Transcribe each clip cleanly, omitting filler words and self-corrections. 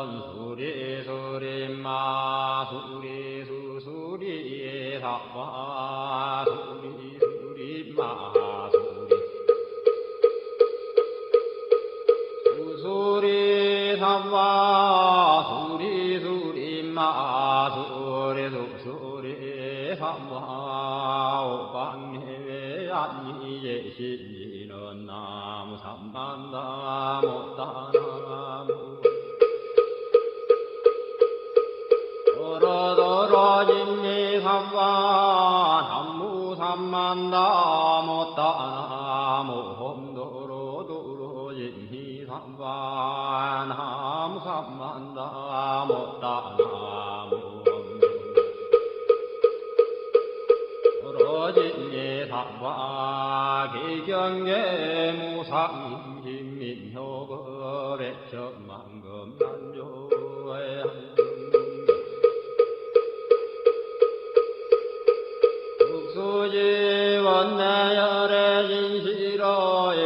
수리 수리마 수리 수수리 사와 수리 수리마 수리 수수리 사와 수리 수리마 수리 수수리 사와 오방해외 안니예 신지는 나무 삼만다 못다나무 도로도로진니 삼와 남무 삼만다 못다나무 홈도로도로진니 삼와 나무 삼만다 못다나무 도로진니 삼와 기경계 무상인민효거 백천만금 난조에 수지원내열의 진시로의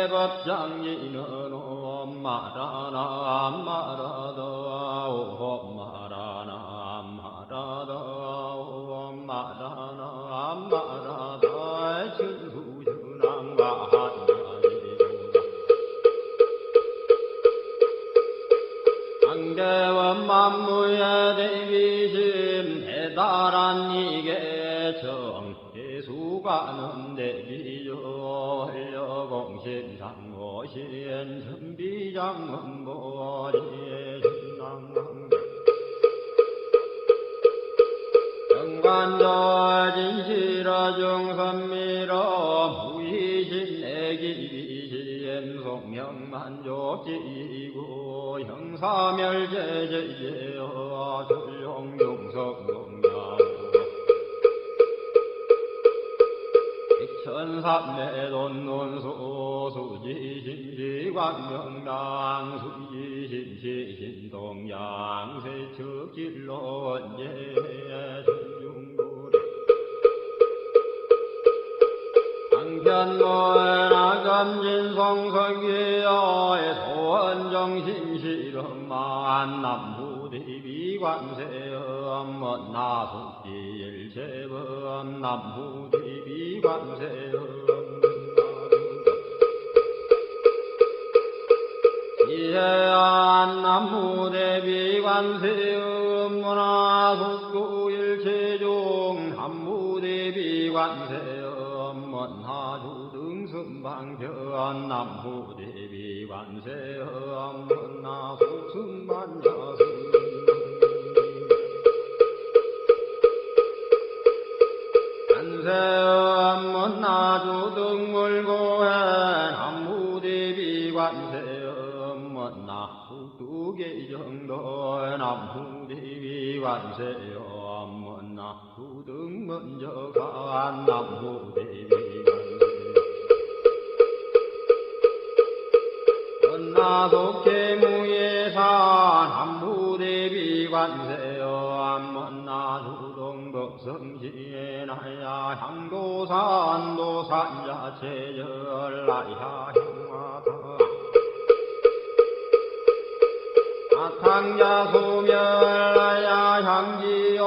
개법장지는 엄마라나 엄마라다 엄마라나 엄마라다 엄마라나 엄마라다 진수준왕과 한계원 만무의 대비심 대단한 이계정 예수가는 대비요 헐려공신상고신 선비장문보리의 신랑왕 정관절 진실어 중선미러 무의신 애기비신 송명만족지고 형사멸제제제여 전룡용석동양 천삼매돈논소 수지신지광명당 수지신시신동양 세척질론제 전중고래 강편모나감진성성기여의 소원정신실험만 남부대비관세음 나속지일체범 남부대비관세음 이해안 남부대비관세음 문화속구일체종 남부대비관세음 문화주등승방편 남부대비관세음 문화속승반야승 관세음 문화주등물고해 남부대비관세음 문화국두계정도 남부대비관세음 문화주등문저간 남부대비관세음 문화속계무예산 남부대비관세음 문화주동덕성시나야 향도산 도산자체절라야 향화다 아탕자 소멸라야 향지요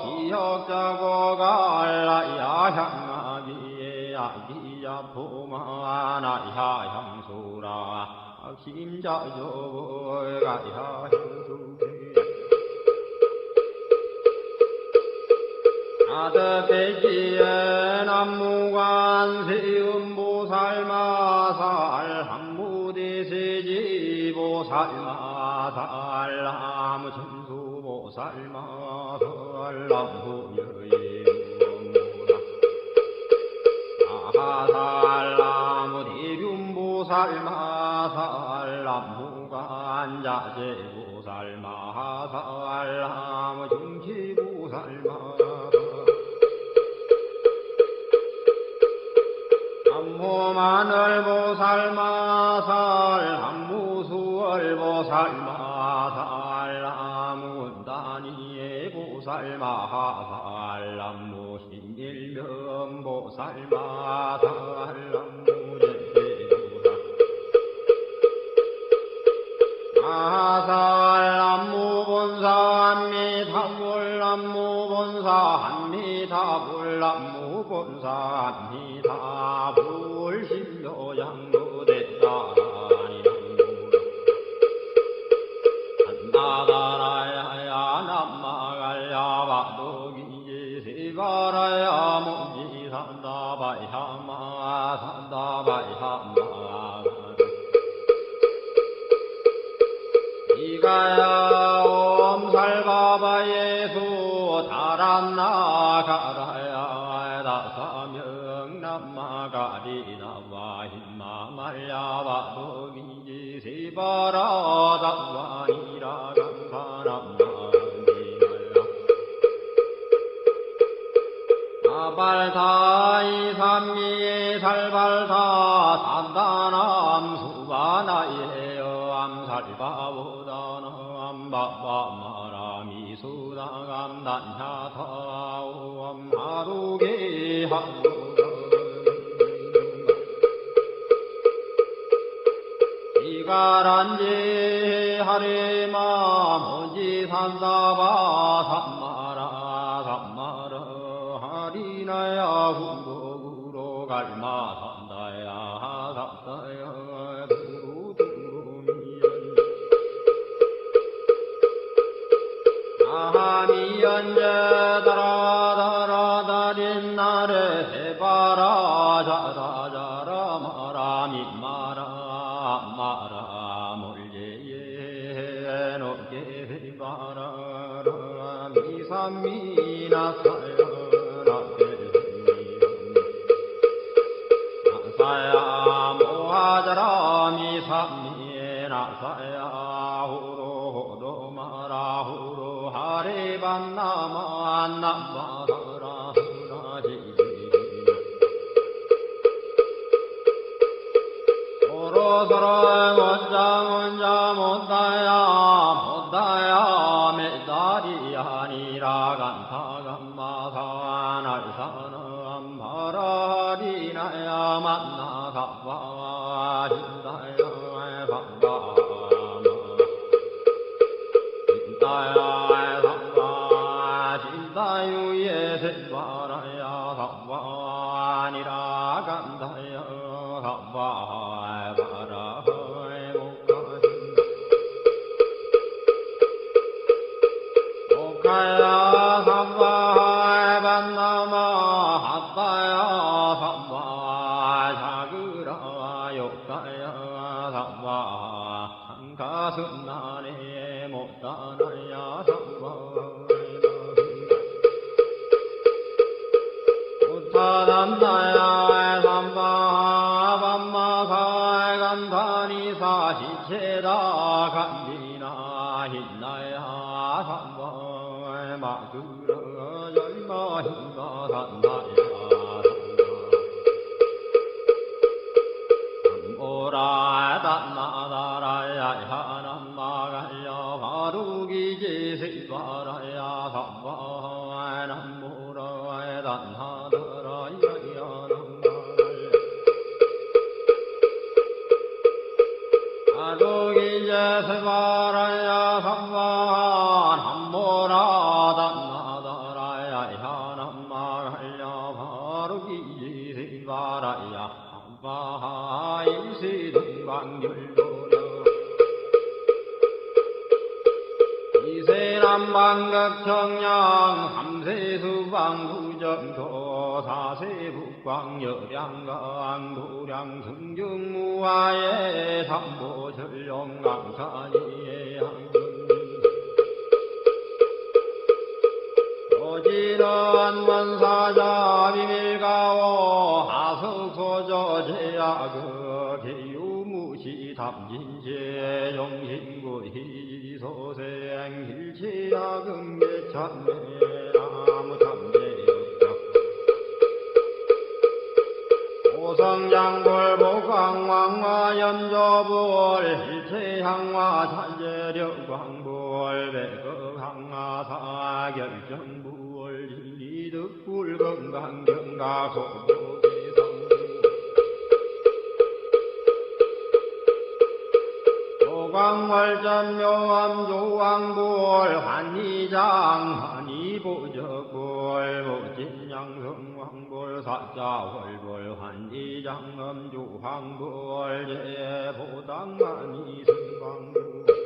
기억자고갈라야 향아기에 아기야 포마나야 향수라 심자조가야 향수게 아드배지에 남무관세음보살마살 항무대세지보살마살 나무천수보살마살 남부여인보살 아하살 나무대륜보살마살 남무관자재보살마살 나무중치보살마살 남무마늘보살마살 남무수월보살마살 남무운다니의 보살마살 남무신일면보살마살 남무제세보살 한미타불남무본사합니다 불신도양도대사라니 한나다라야 남마갈야 바도기지시바라야 모지산다바야마 산다바야마 이가야 옴살바바 예수 다란나가라야 다사명남마가리나와 힘마말야바도기지시바라 다와니라 간파남마니말라 아발다이삼미에 살발다 산다남 수바나예요 암살바보다나 암바바마라미 수당암단야타오 암하루게 하루 이가란지 하리마 모지산다바 삼마라 삼마라 하리나야 후보구로 갈마산다야 산다야 두루두루미연 아하미연제 다라다라다린나레 해바라 자라자라 마라미마라 마라 몰예예 노게바라 미삼미나사야라 나사야 모하자라 미삼미나사야 후로호로 마라 후로 하리반나만나마라 후라지 서로 못자 못다야 못다야 메다리 아니라 간타간마산 알사는 바라리나야 만나가와 신다야 반가마 신다야 상가 신다유의 세바라야 상관이라 간다야 상관 오카야 삼바하에 반나마 핫바야 삼바 자그라 욕가야 삼바 한가슴나네 못다나야 삼바 우타단나야 삼바 반마사에 간다니사 시체다 간디나 hin나야 삼바 마그라 열마 힘가 산다야 삼보라 단나다라야 하남마갈야 바루기지시바라야 삼바 남무라 단나다라야 남마갈야 바루기지시바라야 삼바 남무라 바라야 한바하일시등방열도려 이세남방극청량 삼세수방구정도 사세북광여량강 도량승중무하에 삼보전령강산이에 항 오지런원사자 비밀가오 하석소저제야그 개유무시 담진제 용신구희소생 힐치야금계참매 나무참제역적 오성장골 복광왕화 연조불 힐체향화 찬제력광불 백극항화 사결정부 득불 건강경가 소도계성 조왕월전 묘암 조왕볼 환희장 환희보적볼 모진양성왕볼 사자월볼 환희장 엄조왕볼 제보당만이 승왕볼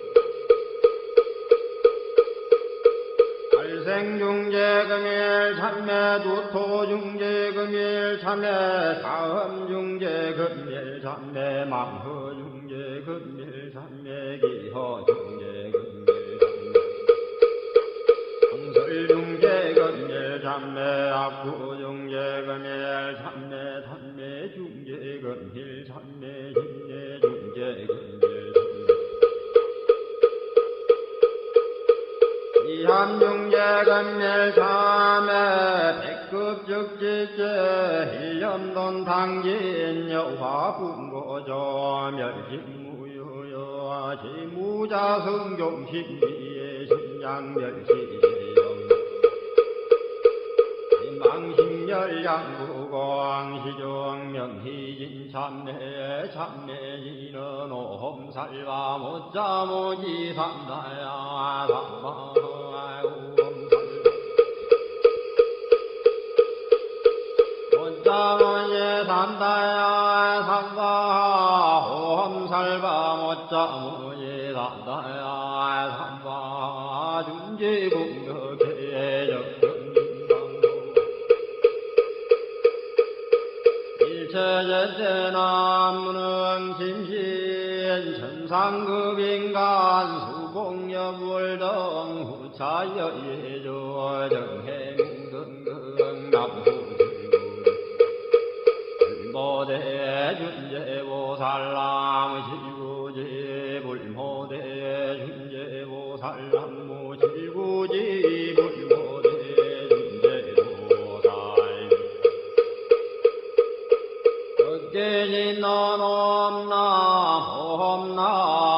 발생중재금일 참매 두토중재금일 참매 다음중재금일 참매 망허중재금일 참매 기허중재금일 참매 상설중재금일 참매 악구중재금일 참매 단매중재금일 참매 신례중재금일 이함중재금일 참매 백급적지제 일념돈 당진 여화분고조 멸진무효여 지무자성종신비의 신양멸시제영 망신열양구광시종 명희진 참내 참내지는 오험살바 못자모지 삼다야 삼바 못자모지 삼다야 삼바 오험살바 못자모지 삼다야 삼바 중지공덕의 일체제제나무는 심신 천상급인간 수공여불등 후차여예조 정행등등 남후질구 불모대 준제보살람 실구지 불모대 준제보살람 무실구지 불모대 깨진너놈나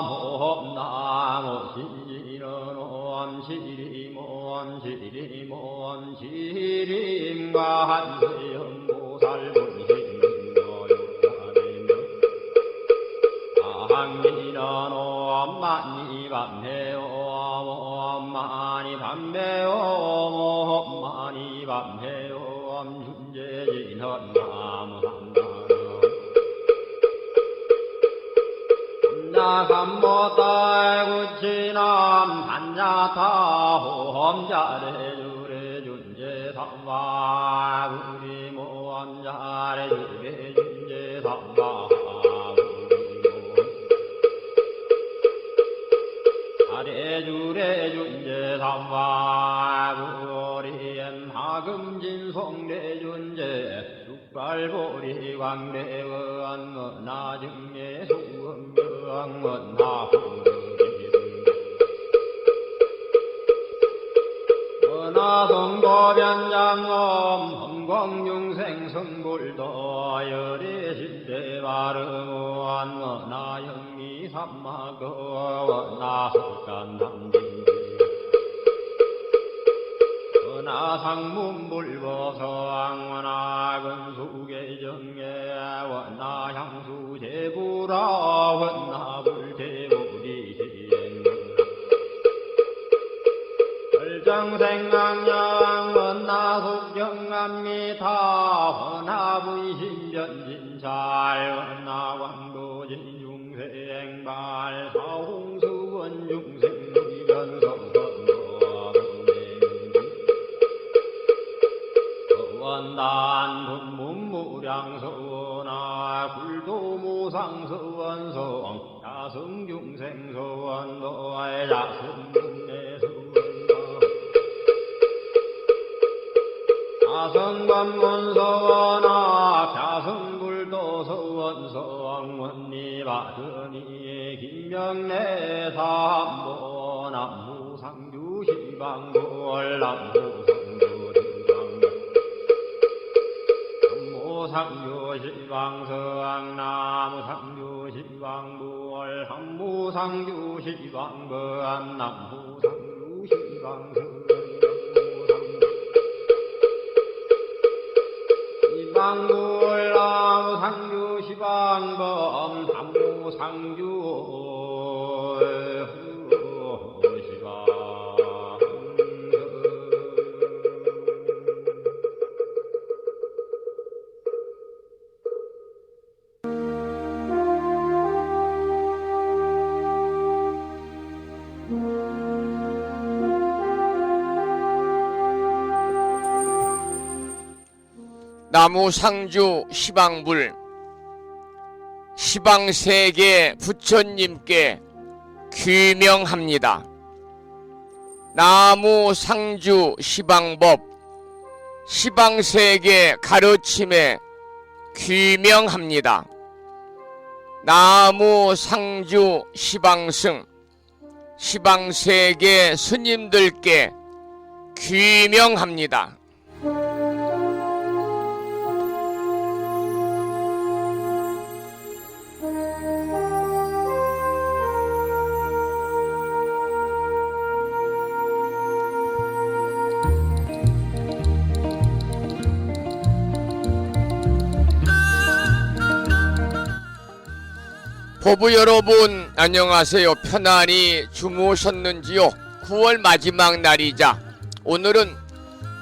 모험나 모시리너놈 시리몬 시리몬 시림과 한세연보살 분신너욕하리며 아항리너놈 많이 밤해요 많이 밤해요 많이 밤해요 준재진헌 삼모딸구치남 반야타 호험자래주래 준제삼바 우리 모험자래주래 준제삼바 아래주래 준제삼바 우리엔 하금진송래준제 숙발보리 광대원 나중에 수음병원 나성도변장엄 험광중생 성불도 열애신대 바르무한 나영미 삼마거 나설간남진 나상문불보서왕원하 근수계정에 원나향수제부라 원나불제부리시행 절정생강양 원나속경암미타 원나부이신변진찰 원나광도진중생발 사홍수원중생변성선도 원단분문무량서원아 굴도무상서원성 야성중생서원도의 야성문내서원도 야성관문서원아 야성불도서원성 원리바드니 김명래 삼보 남무상주시방골 상주시방서왕 나무상주시방부월 한무상주시방거암 남무상주시방서 시방부월 나무상주시방범 한무상주 나무상주 시방불 시방세계 부처님께 귀명합니다. 나무상주 시방법 시방세계 가르침에 귀명합니다. 나무상주 시방승 시방세계 스님들께 귀명합니다. 법부 여러분 안녕하세요. 편안히 주무셨는지요? 9월 마지막 날이자 오늘은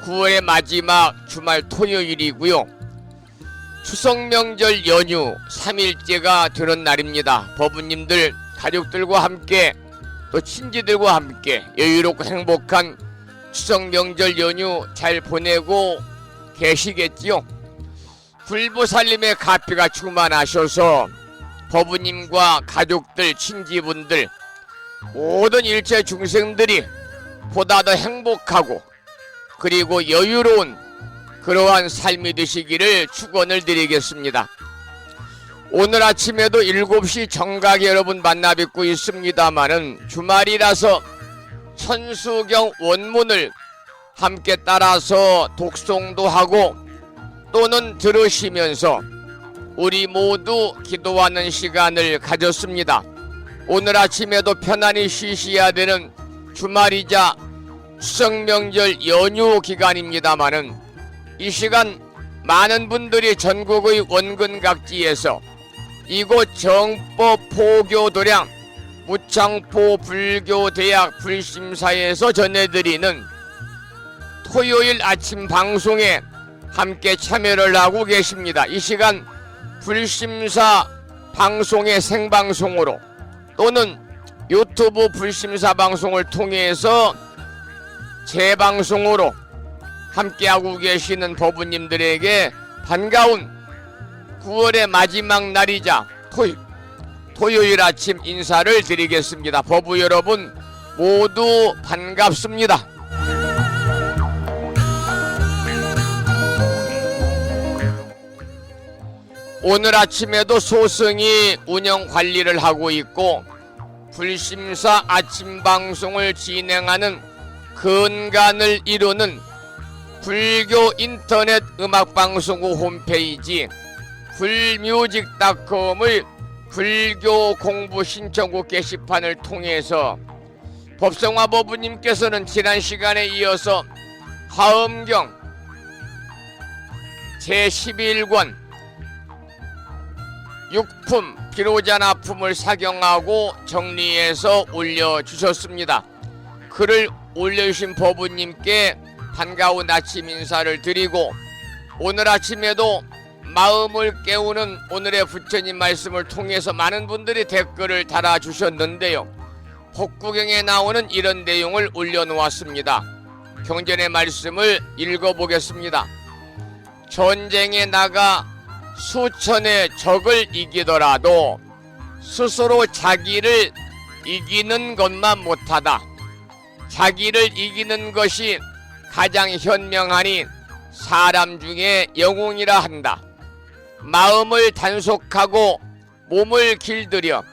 9월의 마지막 주말 토요일이고요. 추석명절 연휴 3일째가 되는 날입니다. 법부님들 가족들과 함께 또 친지들과 함께 여유롭고 행복한 추석명절 연휴 잘 보내고 계시겠지요? 불보살님의 가피가 충만하셔서 법부님과 가족들, 친지분들, 모든 일체 중생들이 보다 더 행복하고 그리고 여유로운 그러한 삶이 되시기를 축원을 드리겠습니다. 오늘 아침에도 7시 정각에 여러분 만나 뵙고 있습니다마는 주말이라서 천수경 원문을 함께 따라서 독송도 하고 또는 들으시면서 우리 모두 기도하는 시간을 가졌습니다. 오늘 아침에도 편안히 쉬셔야 되는 주말이자 추석명절 연휴 기간입니다마는 이 시간 많은 분들이 전국의 원근각지에서 이곳 정법포교도량 무창포 불교대학 불심사에서 전해드리는 토요일 아침 방송에 함께 참여를 하고 계십니다. 이 시간 불심사 방송의 생방송으로 또는 유튜브 불심사 방송을 통해서 재방송으로 함께하고 계시는 법부님들에게 반가운 9월의 마지막 날이자 토요일 아침 인사를 드리겠습니다. 법부 여러분 모두 반갑습니다. 오늘 아침에도 소승이 운영 관리를 하고 있고 불심사 아침 방송을 진행하는 근간을 이루는 불교 인터넷 음악방송국 홈페이지 불뮤직닷컴의 불교 공부 신청곡 게시판을 통해서 법성화 법부님께서는 지난 시간에 이어서 화엄경 제11권 6품 비로자나품을 사경하고 정리해서 올려주셨습니다. 글을 올려주신 법부님께 반가운 아침 인사를 드리고 오늘 아침에도 마음을 깨우는 오늘의 부처님 말씀을 통해서 많은 분들이 댓글을 달아주셨는데요. 법구경에 나오는 이런 내용을 올려놓았습니다. 경전의 말씀을 읽어보겠습니다. 전쟁에 나가 수천의 적을 이기더라도 스스로 자기를 이기는 것만 못하다. 자기를 이기는 것이 가장 현명하니 사람 중에 영웅이라 한다. 마음을 단속하고 몸을 길들여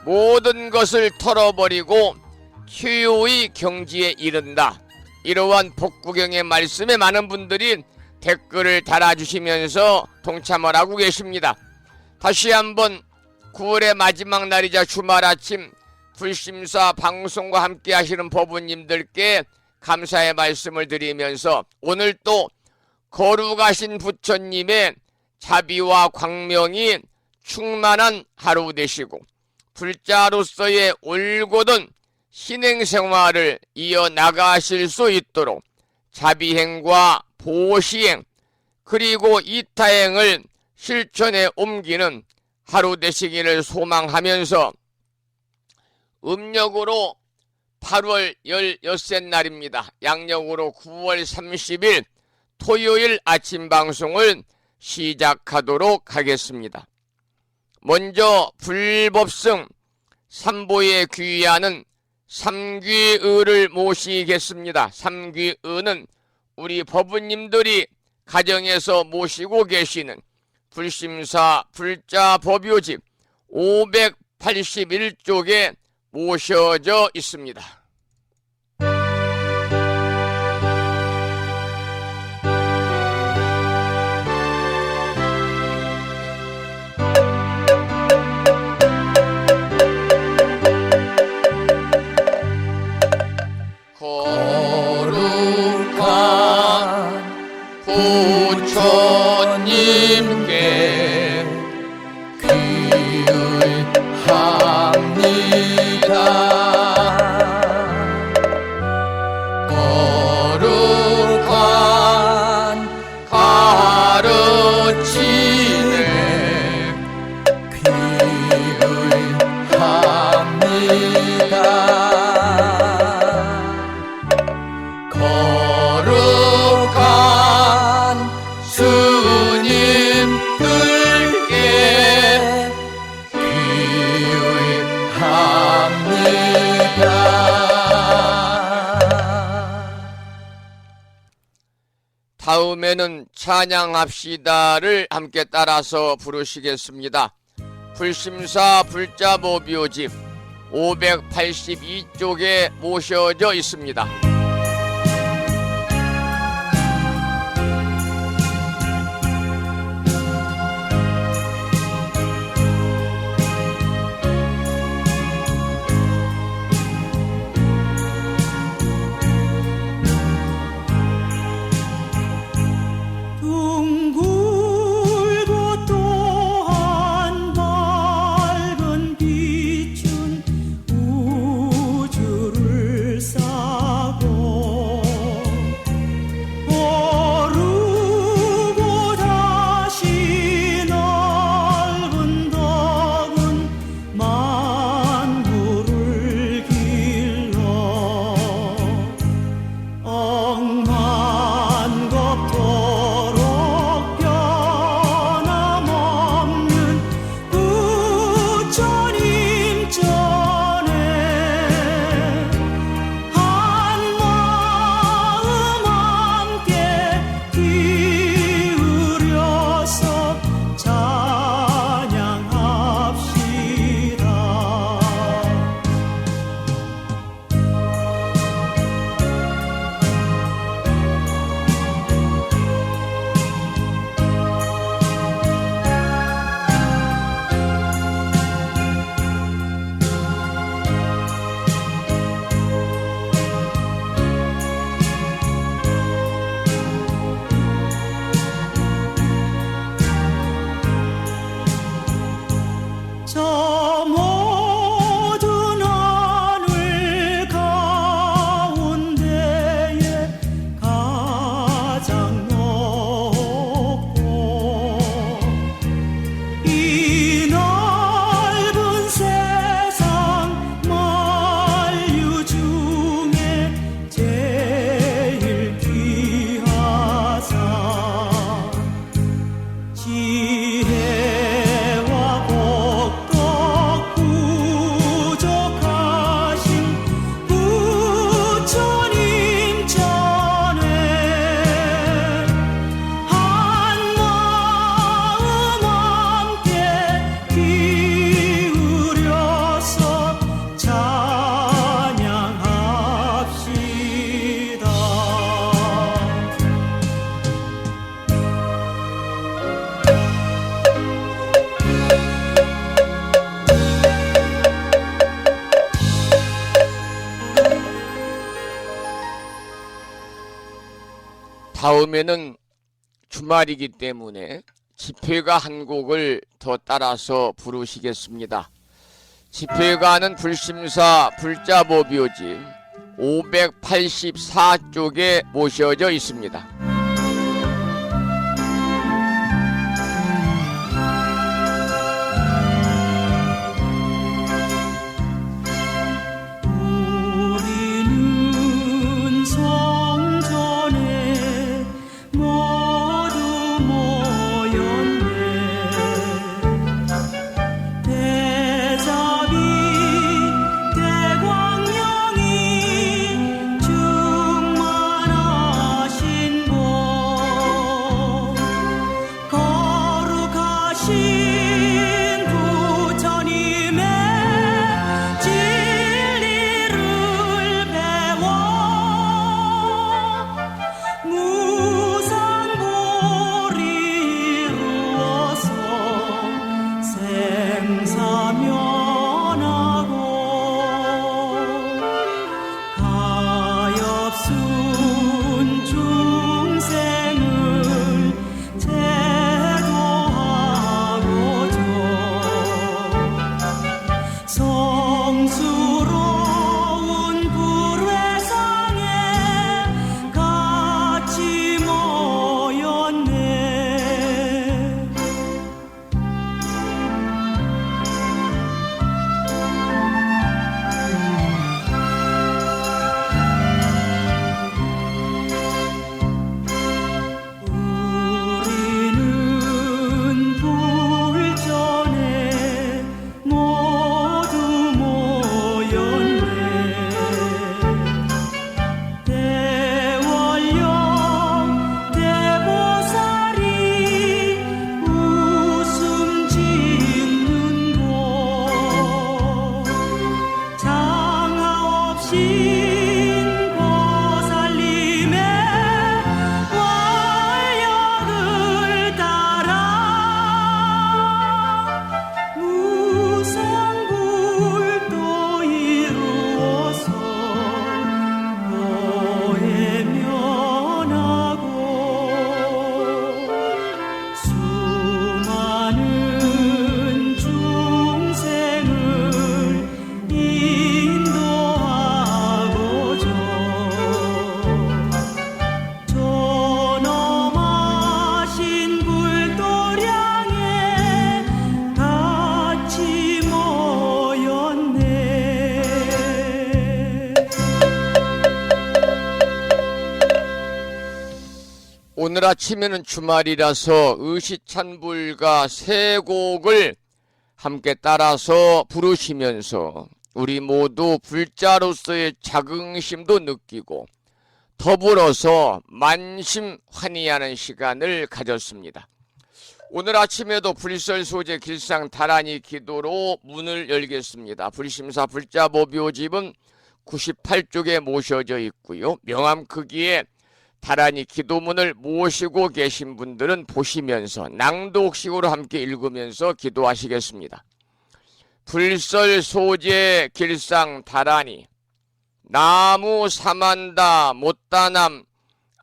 모든 것을 털어버리고 휴유의 경지에 이른다. 이러한 법구경의 말씀에 많은 분들이 댓글을 달아주시면서 동참을 하고 계십니다. 다시 한번 9월의 마지막 날이자 주말 아침 불심사 방송과 함께 하시는 법부님들께 감사의 말씀을 드리면서 오늘 또 거룩하신 부처님의 자비와 광명이 충만한 하루 되시고 불자로서의 올곧은 신행생활을 이어나가실 수 있도록 자비행과 보시행 그리고 이타행을 실천에 옮기는 하루 되시기를 소망하면서 음력으로 8월 16째 날입니다. 양력으로 9월 30일 토요일 아침 방송을 시작하도록 하겠습니다. 먼저 불법승 삼보에 귀의하는 삼귀의를 모시겠습니다. 삼귀의는 우리 법부님들이 가정에서 모시고 계시는 불심사 불자법요집 581쪽에 모셔져 있습니다. 거룩한 부처님께 귀의합니다. 거룩한 가르침에 귀의합니다. 거룩한 스님들께 귀의합니다. 다음에는 찬양합시다를 함께 따라서 부르시겠습니다. 불심사 불자법요집 582쪽에 모셔져 있습니다. 둥글고 또한 밝은 빛은 우주를 싸고 오르고 다시 넓은 덕은 만물을 길러 억만겁도록 변함없는 부처님 전에 한마음 함께 기울여서 찬양합시다. 저 모든 하늘 가운데에 가장 높고 이 넓은 세상 만유 중에 제일 귀하사 지혜와 복덕 부족하신 부처님 전에 한마음 함께 기울여서 찬양합시다. 다음에는 주말이기 때문에 집회가 한 곡을 더 따라서 부르시겠습니다. 집회가는 불심사 불자법요집 584쪽에 모셔져 있습니다. 우리는 성전에 모두 모여 오늘 아침에는 주말이라서 의시찬불가 세 곡을 함께 따라서 부르시면서 우리 모두 불자로서의 자긍심도 느끼고 더불어서 만심환의하는 시간을 가졌습니다. 오늘 아침에도 불설소재 길상 다란이 기도로 문을 열겠습니다. 불심사 불자보묘집은 98쪽에 모셔져 있고요. 명함 크기에 다란이 기도문을 모시고 계신 분들은 보시면서 낭독식으로 함께 읽으면서 기도하시겠습니다. 불설소재 길상 다란이 나무 사만다 못다남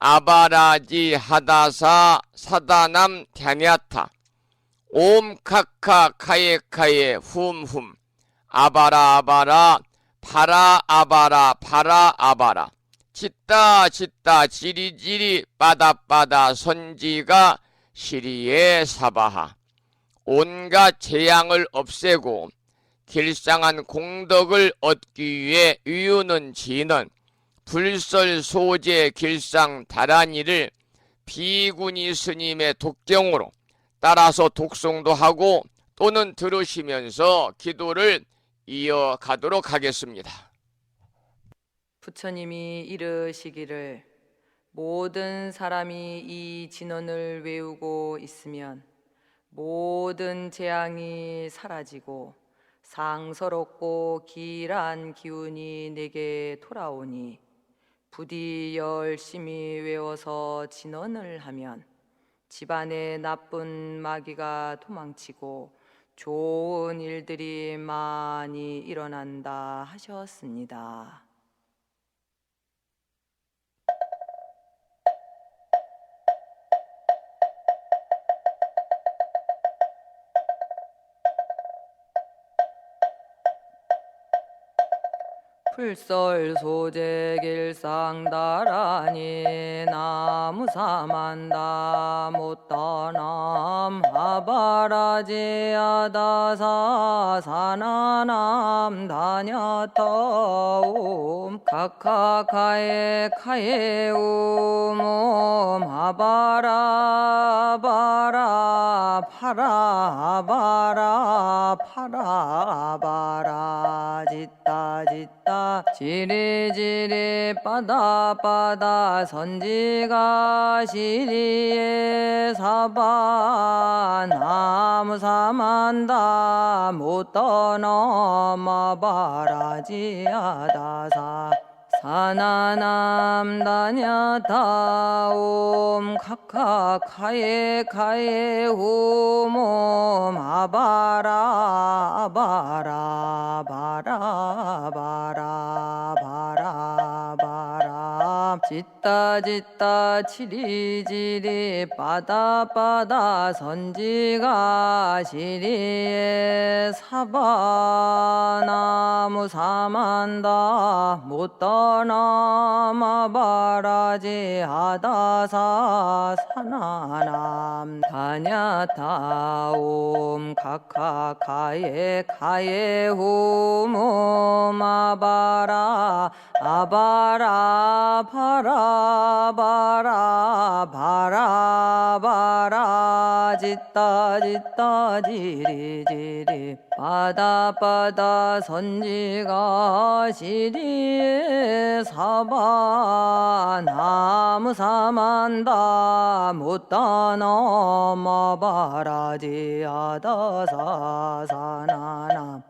아바라지 하다사 사다남 갸냐타 옴카카 카예카예 훔훔 아바라 아바라 파라 아바라 파라 아바라 짓다 짓다 지리지리 빠다빠다 선지가 시리에 사바하 온갖 재앙을 없애고 길상한 공덕을 얻기 위해 유유는 지는 불설소재 길상 다란이를 비구니 스님의 독경으로 따라서 독송도 하고 또는 들으시면서 기도를 이어가도록 하겠습니다. 부처님이 이르시기를 모든 사람이 이 진언을 외우고 있으면 모든 재앙이 사라지고 상서롭고 길한 기운이 내게 돌아오니 부디 열심히 외워서 진언을 하면 집안에 나쁜 마귀가 도망치고 좋은 일들이 많이 일어난다 하셨습니다. 불설소재 길상다란이 나무사만다 못다남 아바라지아다사 사나남 다냐타옴 카카카에 카에움 아바라바라 파라바라 파라바라 짓다 짓다 지리지리 빠다빠다 선지가 시리에 사바 나무사만다 못떠넘어바라지아다사 사나남 다냐다옴 카카카에 카에 홈옴 아바라 아바라 바라 바라 바라 바라 짓다 짓다 지리지리 빠다빠다 선지가 시리에 사바 나무 사만다 못떠넘어바라지 아다사 사나남 다냐타옴 카카카에 카에 홈옴 아바라 아바라 바라 바라 바라 바라 짓다 짓다 지리지리 빠다빠다 선지가 시리에 사바 나무 사만다 못다 넘어바라지 아다사 사나나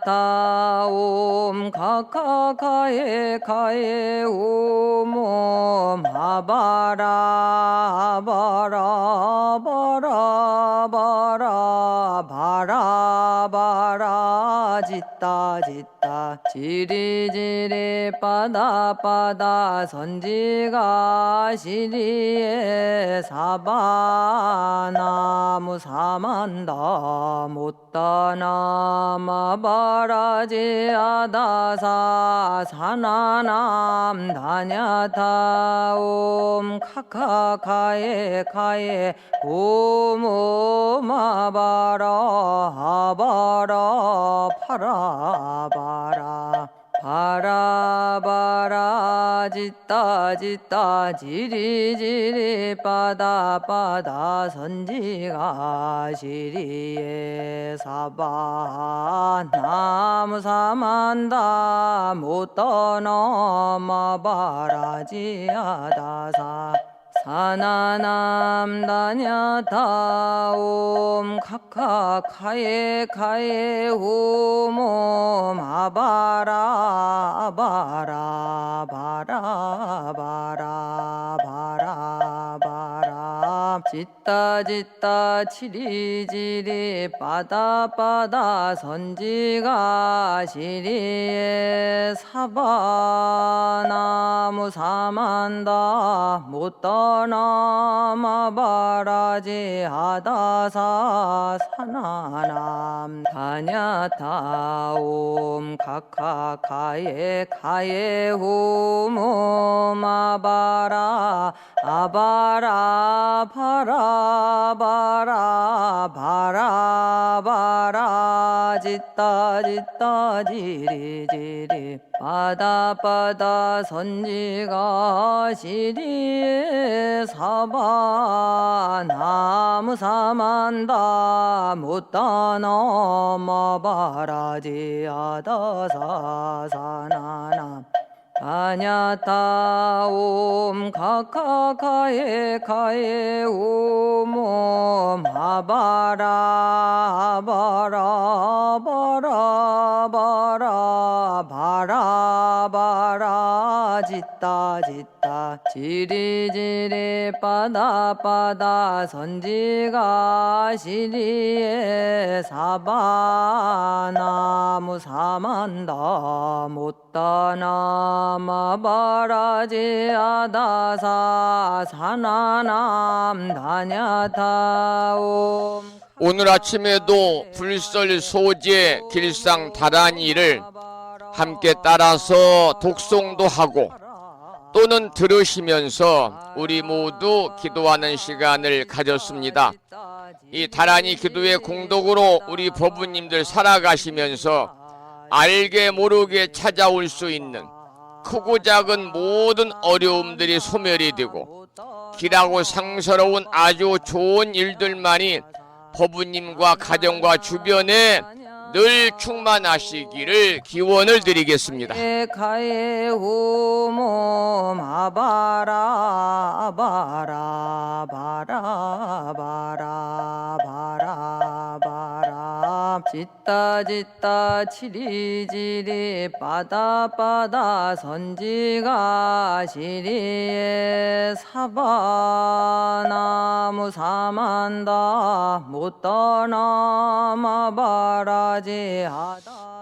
다냐타옴 카카카에 카에 옴옴 아바라 아바라 바라 바라 바라 바라 짓다 짓다 지리지리 빠다빠다 선지가 시리에 사바 나무 사만다 못다나 마바라지 아다사 사나남 다냐타옴 카카카에 카에 옴옴 아바라 아바라 파라바라 바라 짓다 짓다 지리지리 빠다 선지가 시리에 사바 나무 사만다 못 떠넘어 바라지하다사 사나남 다냐다옴 카카카에 카에 오몸 아바라 바라 바라 바라 바라 바라 짓다 짓다 치리지리 빠다 선지가 시리에 사바나무 사만다 못 떠넘어 바라지하다사 사나남 다냐다옴 카카카에 카에 오몸 아바라 아바라 바라 바라 바라 바라 짓다 짓다 지리지리 빠다 선지가 시리에 사바 나무 사만다 못 떠넘어 바라지하다사 사나남 다냐다옴 카카카에 카에 오몸 아바라 바라 바라 바라 바라 바라 짓다 짓다 지리지리 빠다 선지가 시리에 사바 나무 사만다 못 떠넘어 바라지하다사 사나남 다냐다옴 오늘 아침에도 불설 소재 길상 다란이를 함께 따라서 독송도 하고 또는 들으시면서 우리 모두 기도하는 시간을 가졌습니다. 이 다란이 기도의 공덕으로 우리 법부님들 살아가시면서 알게 모르게 찾아올 수 있는 크고 작은 모든 어려움들이 소멸이 되고 길하고 상서로운 아주 좋은 일들만이 법부님과 가정과 주변에 늘 충만하시기를 기원을 드리겠습니다. 카에 오몸 아바라 바라 바라 바라 바라 바라 짓다 짓다 치리지리 빠다 선지가 시리에 사바 나무 사만다 못 떠넘어 바라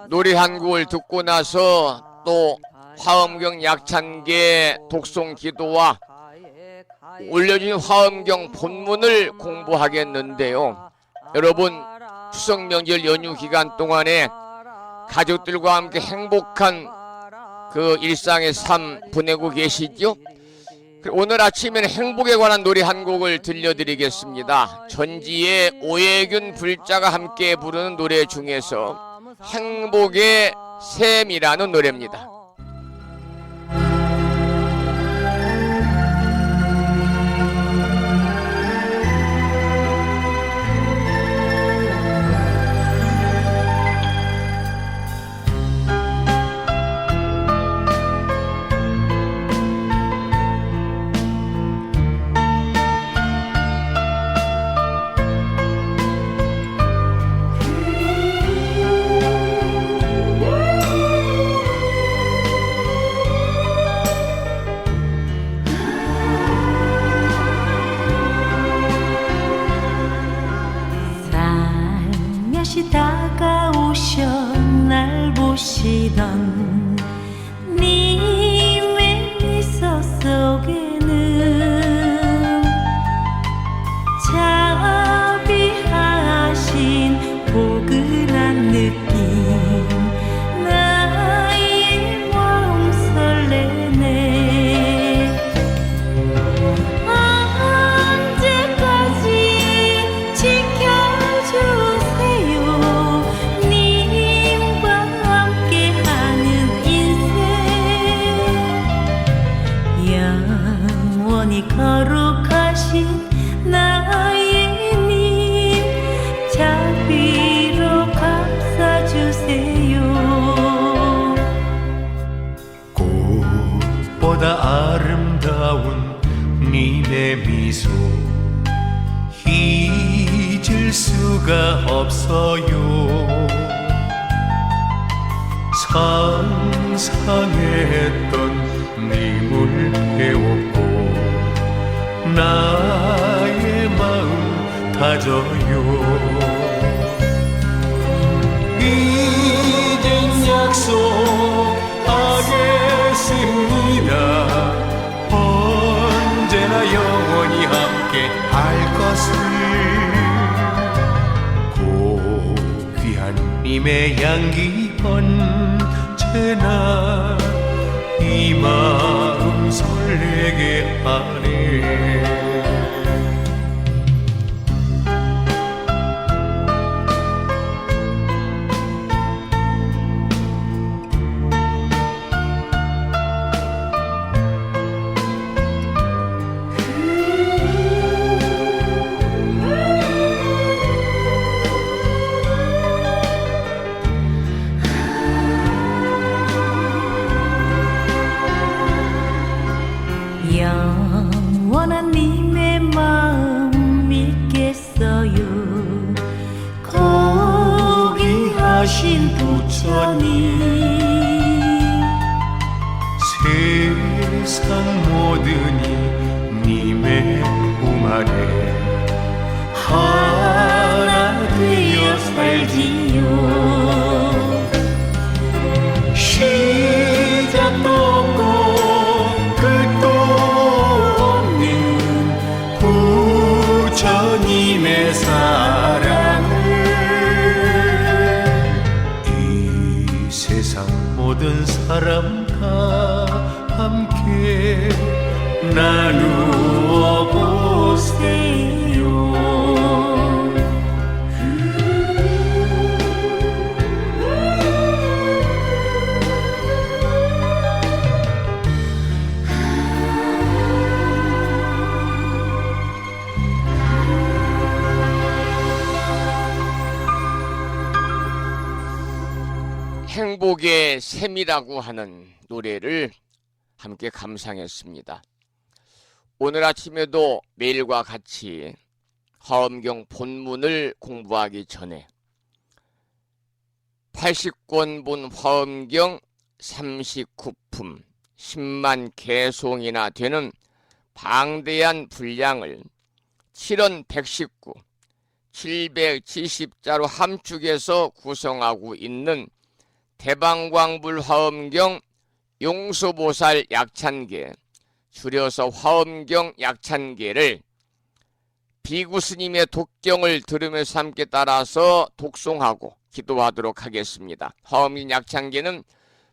노래 한 곡을 듣고 나서 또 화엄경 약찬계 독송 기도와 올려진 화엄경 본문을 공부하겠는데요. 여러분 추석 명절 연휴 기간 동안에 가족들과 함께 행복한 그 일상의 삶 보내고 계시죠? 오늘 아침에는 행복에 관한 노래 한 곡을 들려드리겠습니다. 전지의 오예균 불자가 함께 부르는 노래 중에서 행복의 샘이라는 노래입니다. 거룩하신 나의 님 자비로 감싸주세요. 꽃보다 아름다운 님의 미소 잊을 수가 없어요. 상상했던 님을 배웠고 나의 마음 다져요. 이젠 약속하겠습니다. 언제나 영원히 함께 할 것을. 고귀한 님의 향기 언제나 이 마음 설레게 하네. 영원한 님의 마음 믿겠어요. 고귀하신 부처님 세상 모든이 님의 품 안에 하나 되어 살지요. 시작도 없고 끝도 없는 부처님의 사랑을 이 세상 모든 사람과 함께 나누어 보세요. 행복의 샘이라고 하는 노래를 함께 감상했습니다. 오늘 아침에도 매일과 같이 화엄경 본문을 공부하기 전에 80권 본 화엄경 39품 10만 개송이나 되는 방대한 분량을 7원 119, 770자로 함축해서 구성하고 있는 대방광불 화엄경 용서보살 약찬계, 줄여서 화엄경 약찬계를 비구스님의 독경을 들으면서 함께 따라서 독송하고 기도하도록 하겠습니다. 화엄경 약찬계는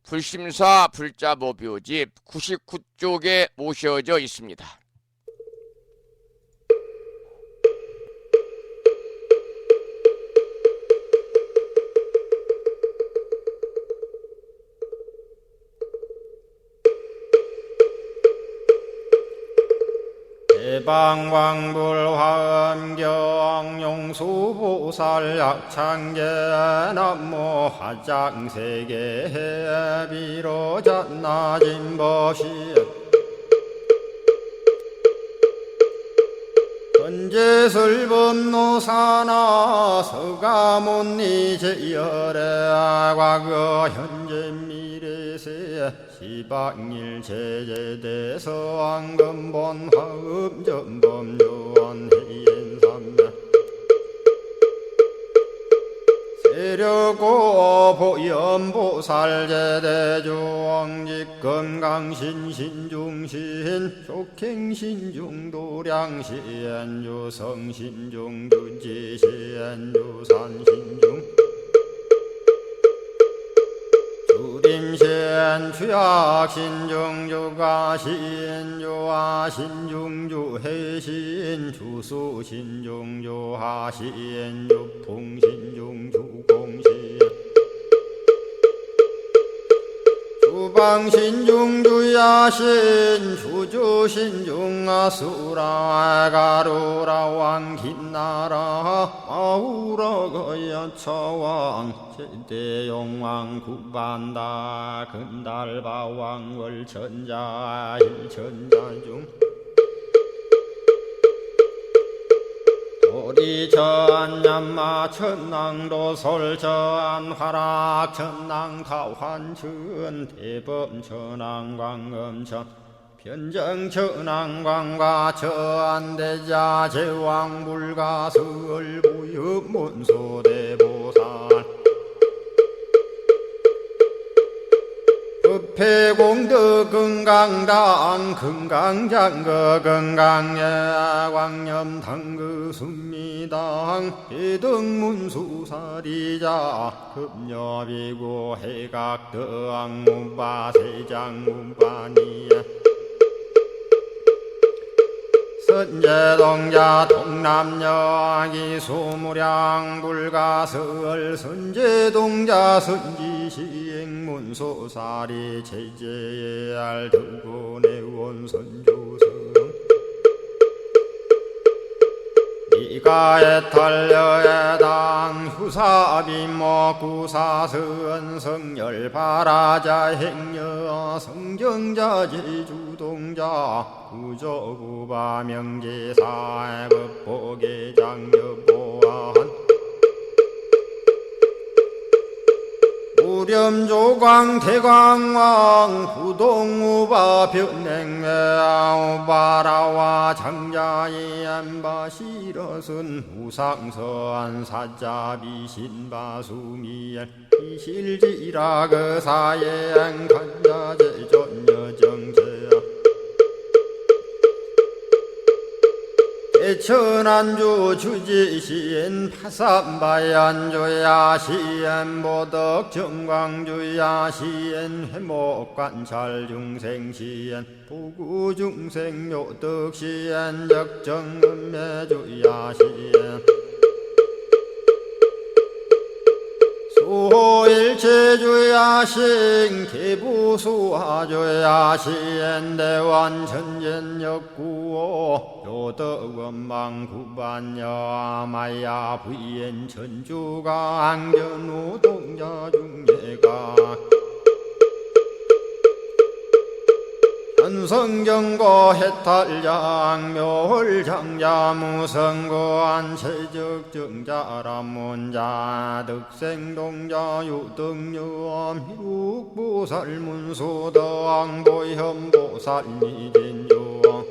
불심사 불자보묘집 99쪽에 모셔져 있습니다. 대방광불 화엄경 용수보살 약찬계 남모 화장세계 비로잔나진 법시 현재설법노사나 서가몬니 제열의 과거 현재 미래세 시방일 제제대서 왕금본 화음전범 요한해인삼매 세력고 보현보살 제대주왕직 건강신신중신 족행신중도량신 유성신중주지신 유산신중 주림신 주약신중주가신 주아신중주해신 주수신중주하신 주풍신중주공신 주방신중주야신 주주신중아수라 가루라 왕긴나라 마우라 거야차왕 제대용왕 구반다 근달바왕 월천자 일천자중 도리천냠마 천낭도 솔천 화락 천낭 타환천 대범 천왕 광음천 변정 천왕 광과 천대자 제왕 불가 설부엽 문소대보살 법회공덕 건강당 건강장거 건강예 광염당그 순미당 대등문수사리자 급녀비고 해각덕 문바세장 문바니야 선제동자 동남여기 수무량 불가설 선제동자 선지시행문소사리 제제알 등군의원 선주성 이가에 탈려에당 후사비모 구사선 성열 바라자 행여 성정자 제주동자 구조구바 명제사 법보계 장여보안 우렴조광 대광왕 부동우바 변행매우바라와 장자이 안바시러슨 우상서안 사자비 신바수미엘 이실지라 그 사예안 간자제 전여정제야 대천안주 주지시엔 파산바얀주야 시엔 보덕 정광주야 시엔 회목관찰 중생시엔 부구중생 요덕시엔 적정음매주야 시엔 수호일체주야신 기부수화주야신 대원천전역구호 요덕원망구반여 마야 부인 천주가 안견우 동자중예가 현성경고 해탈장 묘홀장자 무성고안 체적정자람문자 득생동자 유등유엄 희룩보살문소덕 보현보살미진유엄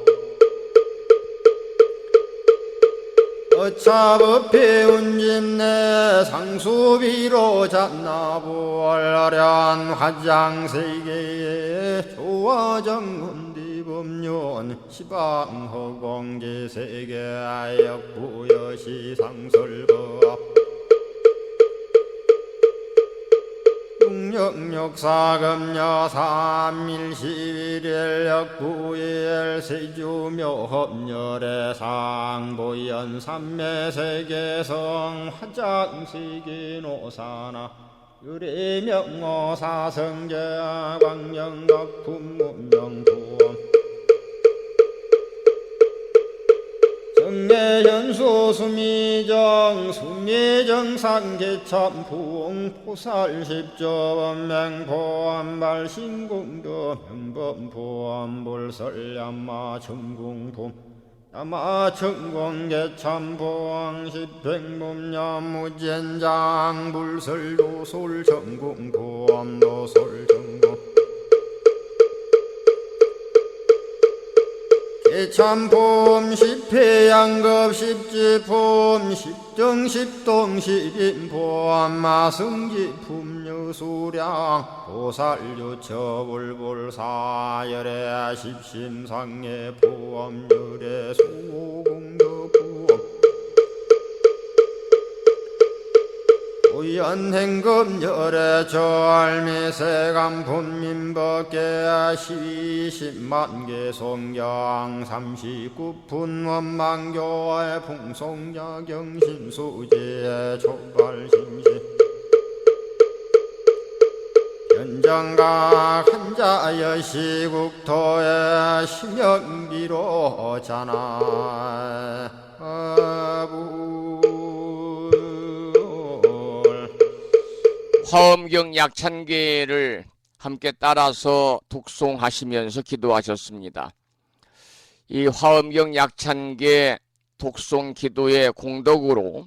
어차법회 운집내 상수비로 잡나부얼련 화장세계에 조화정문디법륜 시방허공제세계 역부여시상설법 육력사금여 삼일시일일 역부일 세주묘협열의 상보연 삼매세계성 화장세계노사나 유리명어사성제 광명각품문명부엄 정례현수 수미정 수미정상계참풍 포살십조원맹포암발 신공도 명범포암불설야마 천궁품 야마천공계참포항 십행문야무젠장 불설도솔천궁포암도솔천궁 참폼 십회양급 십지폼 십정십동 십인폼 마승지품 유수량 보살유처불불사열의 십심상의 포엄열의 수공덕포엄 오연행급열의 절미세간품민법계 시십만개 송경 39분 원망교의 풍송야경신수제 촉발심시 정각 한자여 시국토의 심영기로 자나 화엄경 약찬계를 함께 따라서 독송하시면서 기도하셨습니다. 이 화엄경 약찬계 독송 기도의 공덕으로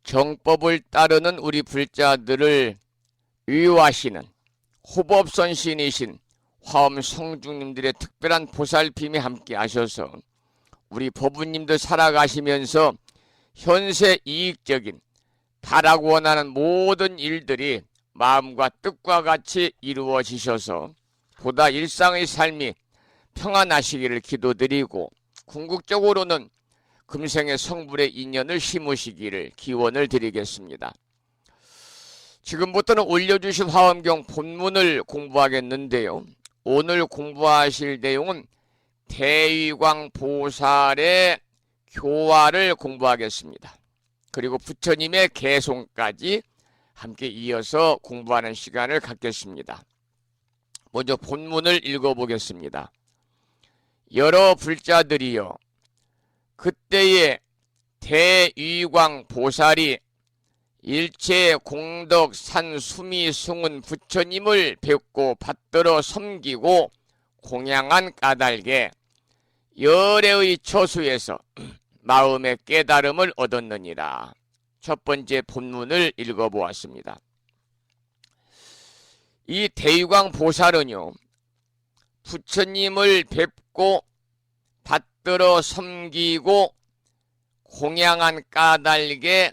정법을 따르는 우리 불자들을 위로하시는 호법선신이신 화엄 성중님들의 특별한 보살핌이 함께 하셔서 우리 법부님들 살아가시면서 현세 이익적인 바라고 원하는 모든 일들이 마음과 뜻과 같이 이루어지셔서 보다 일상의 삶이 평안하시기를 기도드리고 궁극적으로는 금생의 성불의 인연을 심으시기를 기원을 드리겠습니다. 지금부터는 올려주신 화엄경 본문을 공부하겠는데요. 오늘 공부하실 내용은 대위광 보살의 교화를 공부하겠습니다. 그리고 부처님의 개송까지 함께 이어서 공부하는 시간을 갖겠습니다. 먼저 본문을 읽어보겠습니다. 여러 불자들이여 그때에 대위광 보살이 일체 공덕 산 수미 승은 부처님을 뵙고 받들어 섬기고 공양한 까닭에 열애의 처수에서 마음의 깨달음을 얻었느니라. 첫 번째 본문을 읽어보았습니다. 이 대위광 보살은요, 부처님을 뵙고 받들어 섬기고 공양한 까닭에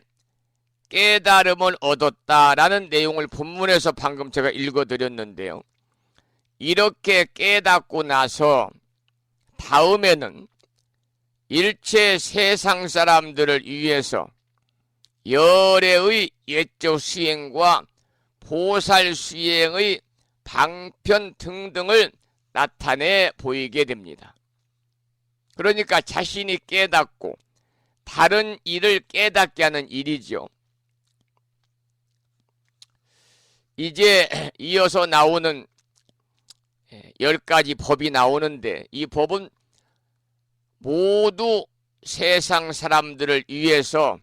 깨달음을 얻었다라는 내용을 본문에서 방금 제가 읽어드렸는데요. 이렇게 깨닫고 나서 다음에는 일체 세상 사람들을 위해서 열애의 예적 수행과 보살 수행의 방편 등등을 나타내 보이게 됩니다. 그러니까 자신이 깨닫고 다른 일을 깨닫게 하는 일이죠. 이제 이어서 나오는 10가지 법이 나오는데 이 법은 모두 세상 사람들을 위해서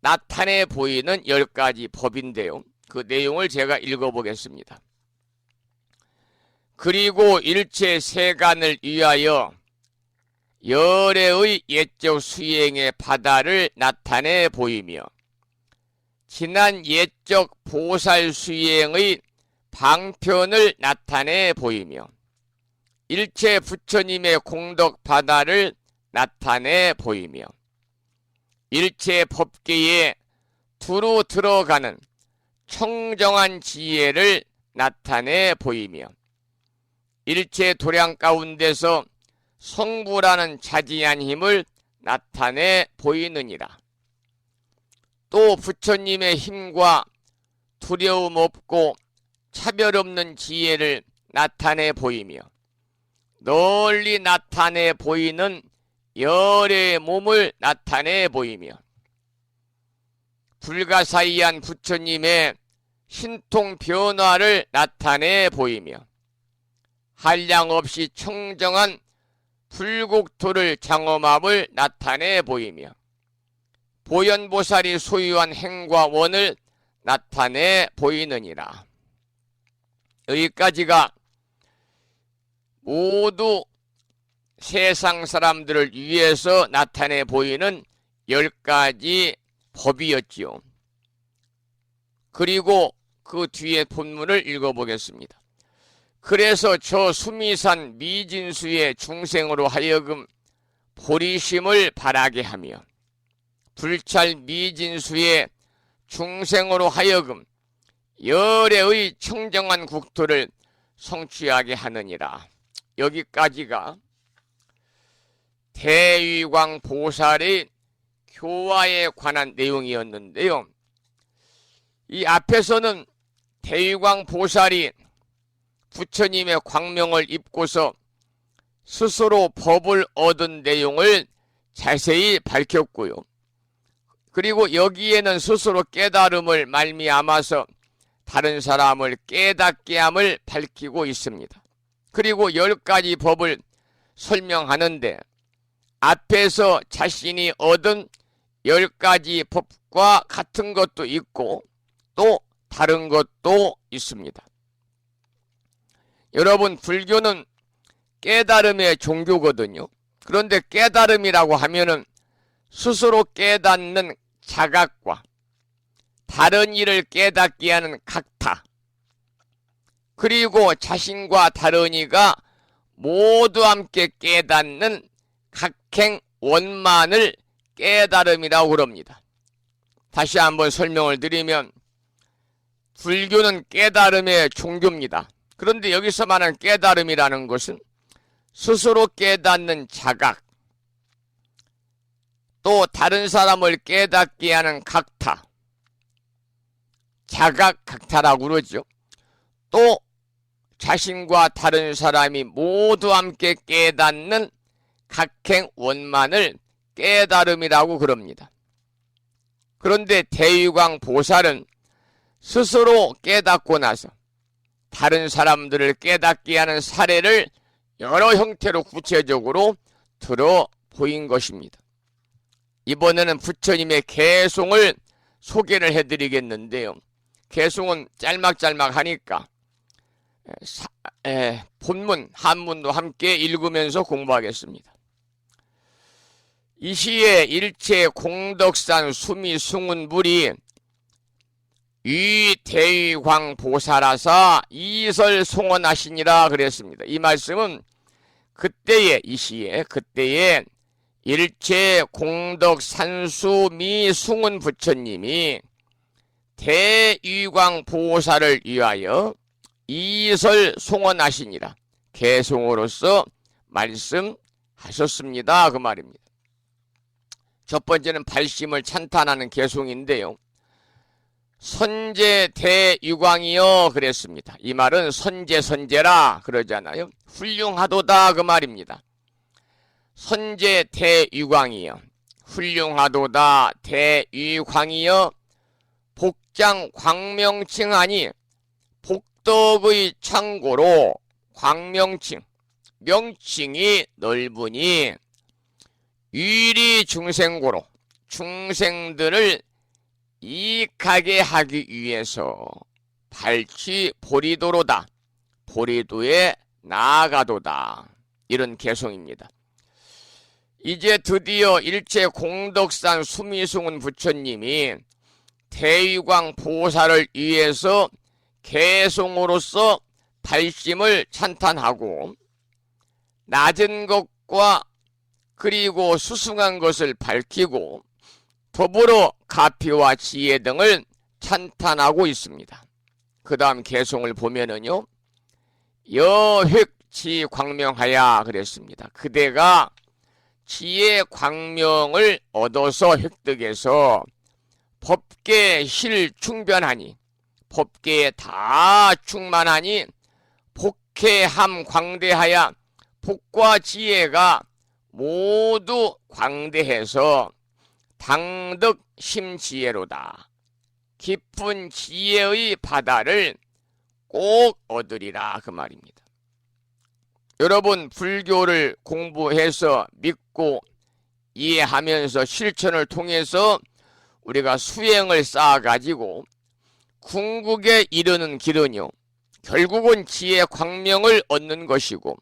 나타내 보이는 10가지 법인데요. 그 내용을 제가 읽어보겠습니다. 그리고 일체 세간을 위하여 열애의 예적 수행의 바다를 나타내 보이며 지난 예적 보살 수행의 방편을 나타내 보이며 일체 부처님의 공덕 바다를 나타내 보이며 일체 법계에 두루 들어가는 청정한 지혜를 나타내 보이며 일체 도량 가운데서 성불하는 자지한 힘을 나타내 보이느니라. 또 부처님의 힘과 두려움 없고 차별 없는 지혜를 나타내 보이며 널리 나타내 보이는 열의 몸을 나타내 보이며 불가사의한 부처님의 신통 변화를 나타내 보이며 한량없이 청정한 불국토를 장엄함을 나타내 보이며 보현보살이 소유한 행과 원을 나타내 보이느니라. 여기까지가 모두 세상 사람들을 위해서 나타내 보이는 10가지 법이었지요. 그리고 그 뒤에 본문을 읽어보겠습니다. 그래서 저 수미산 미진수의 중생으로 하여금 보리심을 바라게 하며 불찰 미진수의 중생으로 하여금 열애의 청정한 국토를 성취하게 하느니라. 여기까지가 대위광 보살의 교화에 관한 내용이었는데요. 이 앞에서는 대위광 보살이 부처님의 광명을 입고서 스스로 법을 얻은 내용을 자세히 밝혔고요. 그리고 여기에는 스스로 깨달음을 말미암아서 다른 사람을 깨닫게 함을 밝히고 있습니다. 그리고 10가지 법을 설명하는데 앞에서 자신이 얻은 10가지 법과 같은 것도 있고 또 다른 것도 있습니다. 여러분, 불교는 깨달음의 종교거든요. 그런데 깨달음이라고 하면은 스스로 깨닫는 자각과 다른 이를 깨닫게 하는 각타, 그리고 자신과 다른 이가 모두 함께 깨닫는 각행 원만을 깨달음이라고 그럽니다. 다시 한번 설명을 드리면 불교는 깨달음의 종교입니다. 그런데 여기서 말하는 깨달음이라는 것은 스스로 깨닫는 자각, 또 다른 사람을 깨닫게 하는 각타, 자각 각타라고 그러죠. 또 자신과 다른 사람이 모두 함께 깨닫는 각행 원만을 깨달음이라고 그럽니다. 그런데 대유광 보살은 스스로 깨닫고 나서 다른 사람들을 깨닫게 하는 사례를 여러 형태로 구체적으로 들어 보인 것입니다. 이번에는 부처님의 개송을 소개를 해드리겠는데요. 개송은 짤막짤막하니까 본문, 한문도 함께 읽으면서 공부하겠습니다. 이 시에 일체 공덕산 수미 숭은불이 위대위광 보살하사 이설 송원하시니라 그랬습니다. 이 말씀은 그때에, 이 시에 그때에 일체 공덕 산수미 숭은 부처님이 대위광 보살을 위하여 이설 송원하시니라 개송으로서 말씀하셨습니다. 그 말입니다. 첫 번째는 발심을 찬탄하는 개송인데요. 선제 대유광이여 그랬습니다. 이 말은 선제라 그러잖아요. 훌륭하도다 그 말입니다. 선제 대유광이여, 훌륭하도다 대유광이여, 복장 광명칭하니 복덕의 창고로 광명칭, 명칭이 넓으니 유리 중생고로 중생들을 이익하게 하기 위해서 발치 보리도로다, 보리도에 나아가도다, 이런 개송입니다. 이제 드디어 일체 공덕산 수미숭은 부처님이 대유광 보살을 위해서 개송으로서 발심을 찬탄하고 낮은 것과 그리고 수승한 것을 밝히고 더불어 가피와 지혜 등을 찬탄하고 있습니다. 그 다음 개송을 보면은요, 여획지 광명하야 그랬습니다. 그대가 지혜 광명을 얻어서 획득해서 법계에 실충변하니, 법계에 다 충만하니 복해함 광대하야, 복과 지혜가 모두 광대해서 당득 심지혜로다, 깊은 지혜의 바다를 꼭 얻으리라 그 말입니다. 여러분, 불교를 공부해서 믿고 이해하면서 실천을 통해서 우리가 수행을 쌓아가지고 궁극에 이르는 길은요, 결국은 지혜 광명을 얻는 것이고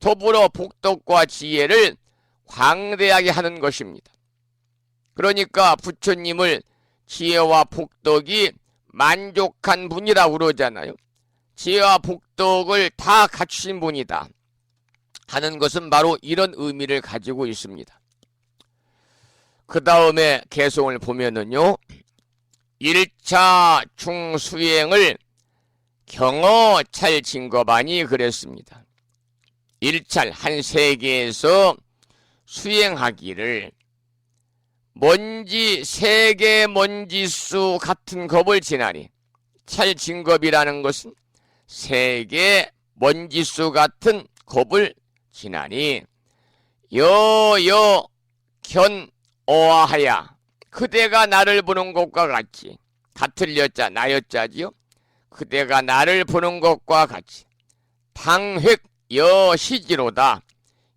더불어 복덕과 지혜를 광대하게 하는 것입니다. 그러니까 부처님을 지혜와 복덕이 만족한 분이라고 그러잖아요. 지혜와 복덕을 다 갖추신 분이다 하는 것은 바로 이런 의미를 가지고 있습니다. 그 다음에 개송을 보면은요, 1차 중수행을 경어찰 진거반이 그랬습니다. 1찰 한 세계에서 수행하기를 먼지 세계 먼지수 같은 겁을 지나니, 찰 진겁이라는 것은 세계 먼지수 같은 겁을 지나니 여여 견 어하야, 그대가 나를 보는 것과 같이, 같을 여자 나여자지요, 그대가 나를 보는 것과 같이 당획 여시지로다.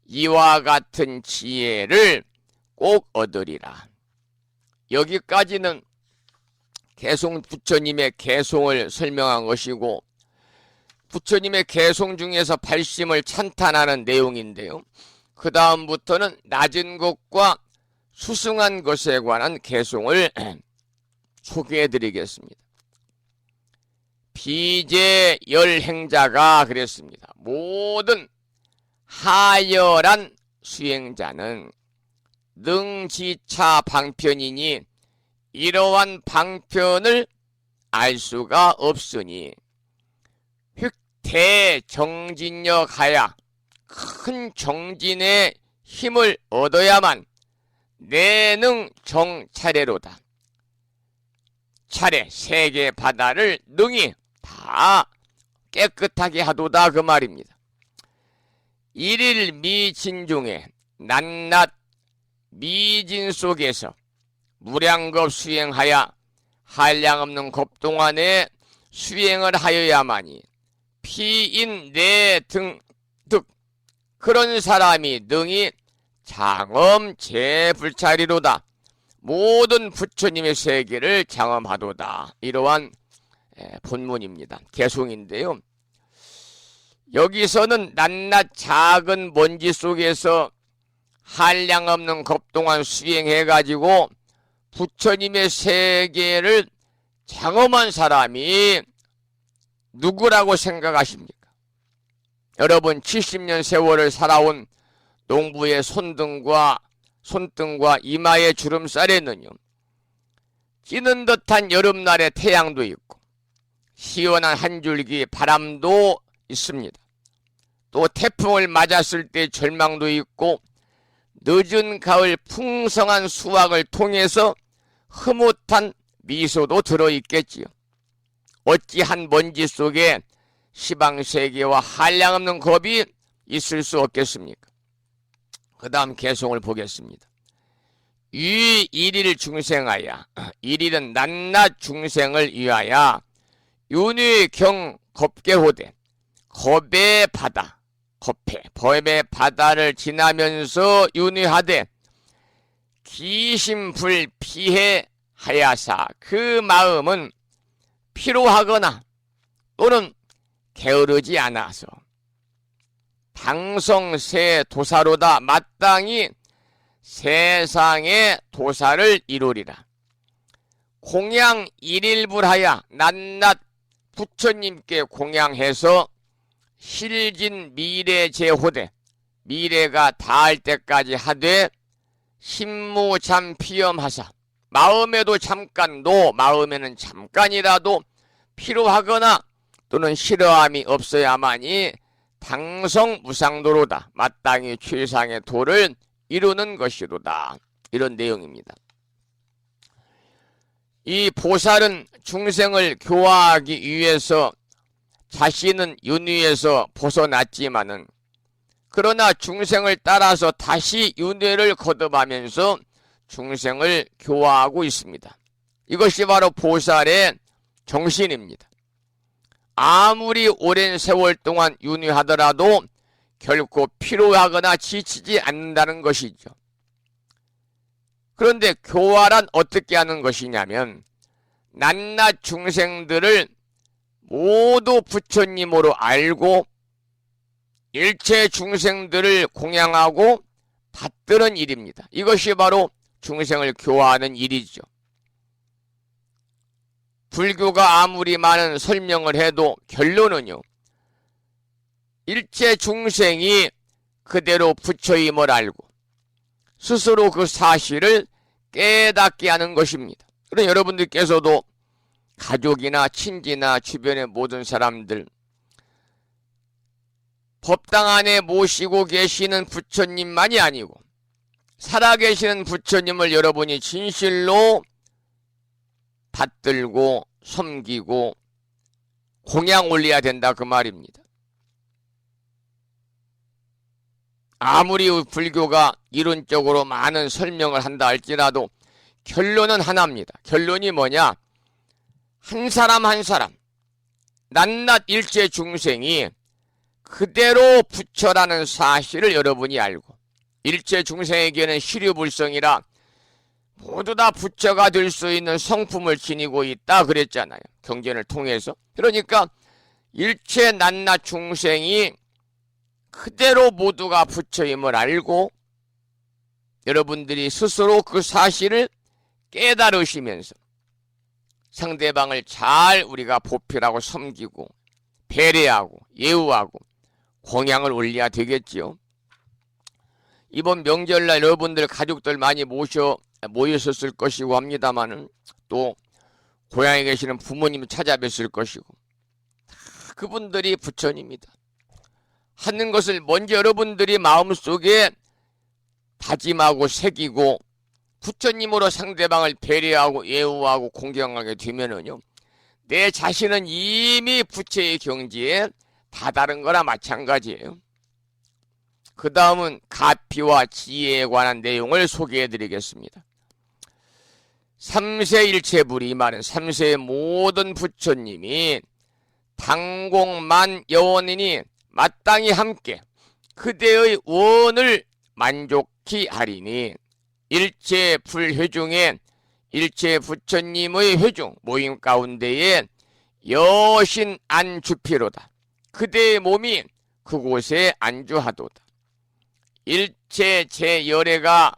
이와 같은 지혜를 꼭 얻으리라. 여기까지는 개송 부처님의 개송을 설명한 것이고, 부처님의 개송 중에서 발심을 찬탄하는 내용인데요. 그 다음부터는 낮은 것과 수승한 것에 관한 개송을 소개해 드리겠습니다. 비제열행자가 그랬습니다. 모든 하열한 수행자는 능지차 방편이니 이러한 방편을 알 수가 없으니 획대정진력하야 큰 정진의 힘을 얻어야만 내능 정차례로다. 차례 세계 바다를 능히 다 깨끗하게 하도다 그 말입니다. 일일 미진 중에 낱낱 미진 속에서 무량겁 수행하여 한량없는 겁동안에 수행을 하여야만이 피인 내등득 그런 사람이 능히 장엄 제불차리로다. 모든 부처님의 세계를 장엄하도다. 이러한 본문입니다. 개송인데요. 여기서는 낱낱 작은 먼지 속에서 한량없는 겁동안 수행해가지고 부처님의 세계를 장엄한 사람이 누구라고 생각하십니까? 여러분 70년 세월을 살아온 농부의 손등과 이마의 주름살에는요, 찌는 듯한 여름날의 태양도 있고 시원한 한 줄기 바람도 있습니다. 또 태풍을 맞았을 때 절망도 있고 늦은 가을 풍성한 수확을 통해서 흐뭇한 미소도 들어있겠지요. 어찌 한 먼지 속에 시방세계와 한량없는 겁이 있을 수 없겠습니까? 그 다음 개송을 보겠습니다. 위 일일 중생하야, 일일은 낱낱 중생을 위하여 윤회경 겁계호대, 겁의 바다, 법의 바다를 지나면서 윤회하되 기심불피해 하야사 그 마음은 피로하거나 또는 게으르지 않아서 당성세 도사로다. 마땅히 세상의 도사를 이루리라. 공양 일일불하야 낱낱 부처님께 공양해서 실진 미래 제호대, 미래가 닿을 때까지 하되 심무참 피염하사 마음에도 잠깐도, 마음에는 잠깐이라도 피로하거나 또는 싫어함이 없어야만이 당성무상도로다. 마땅히 최상의 도를 이루는 것이로다. 이런 내용입니다. 이 보살은 중생을 교화하기 위해서 자신은 윤회에서 벗어났지만은 그러나 중생을 따라서 다시 윤회를 거듭하면서 중생을 교화하고 있습니다. 이것이 바로 보살의 정신입니다. 아무리 오랜 세월 동안 윤회하더라도 결코 피로하거나 지치지 않는다는 것이죠. 그런데 교화란 어떻게 하는 것이냐면 낱낱 중생들을 모두 부처님으로 알고 일체 중생들을 공양하고 받드는 일입니다. 이것이 바로 중생을 교화하는 일이죠. 불교가 아무리 많은 설명을 해도 결론은요, 일체 중생이 그대로 부처임을 알고 스스로 그 사실을 깨닫게 하는 것입니다. 그럼 여러분들께서도 가족이나 친지나 주변의 모든 사람들, 법당 안에 모시고 계시는 부처님만이 아니고 살아계시는 부처님을 여러분이 진실로 받들고 섬기고 공양 올려야 된다 그 말입니다. 아무리 불교가 이론적으로 많은 설명을 한다 할지라도 결론은 하나입니다. 결론이 뭐냐? 한 사람 한 사람 낱낱 일체 중생이 그대로 부처라는 사실을 여러분이 알고, 일체 중생에게는 시류불성이라 모두 다 부처가 될 수 있는 성품을 지니고 있다 그랬잖아요, 경전을 통해서. 그러니까 일체 낱낱 중생이 그대로 모두가 부처임을 알고 여러분들이 스스로 그 사실을 깨달으시면서 상대방을 잘 우리가 보필하고 섬기고 배려하고 예우하고 공양을 올려야 되겠지요. 이번 명절날 여러분들 가족들 많이 모였었을 것이고 합니다마는, 또 고향에 계시는 부모님 찾아뵀을 것이고, 그분들이 부처님이다 하는 것을 먼저 여러분들이 마음속에 다짐하고 새기고 부처님으로 상대방을 배려하고 예우하고 공경하게 되면은요, 내 자신은 이미 부처의 경지에 다다른 거나 마찬가지예요. 그 다음은 가피와 지혜에 관한 내용을 소개해 드리겠습니다. 삼세일체불이, 이 말은 삼세의 모든 부처님이 당공만 여원이니 마땅히 함께 그대의 원을 만족히 하리니, 일체 불회중에 일체 부처님의 회중 모임 가운데에 여신 안주피로다. 그대의 몸이 그곳에 안주하도다. 일체 제열애가,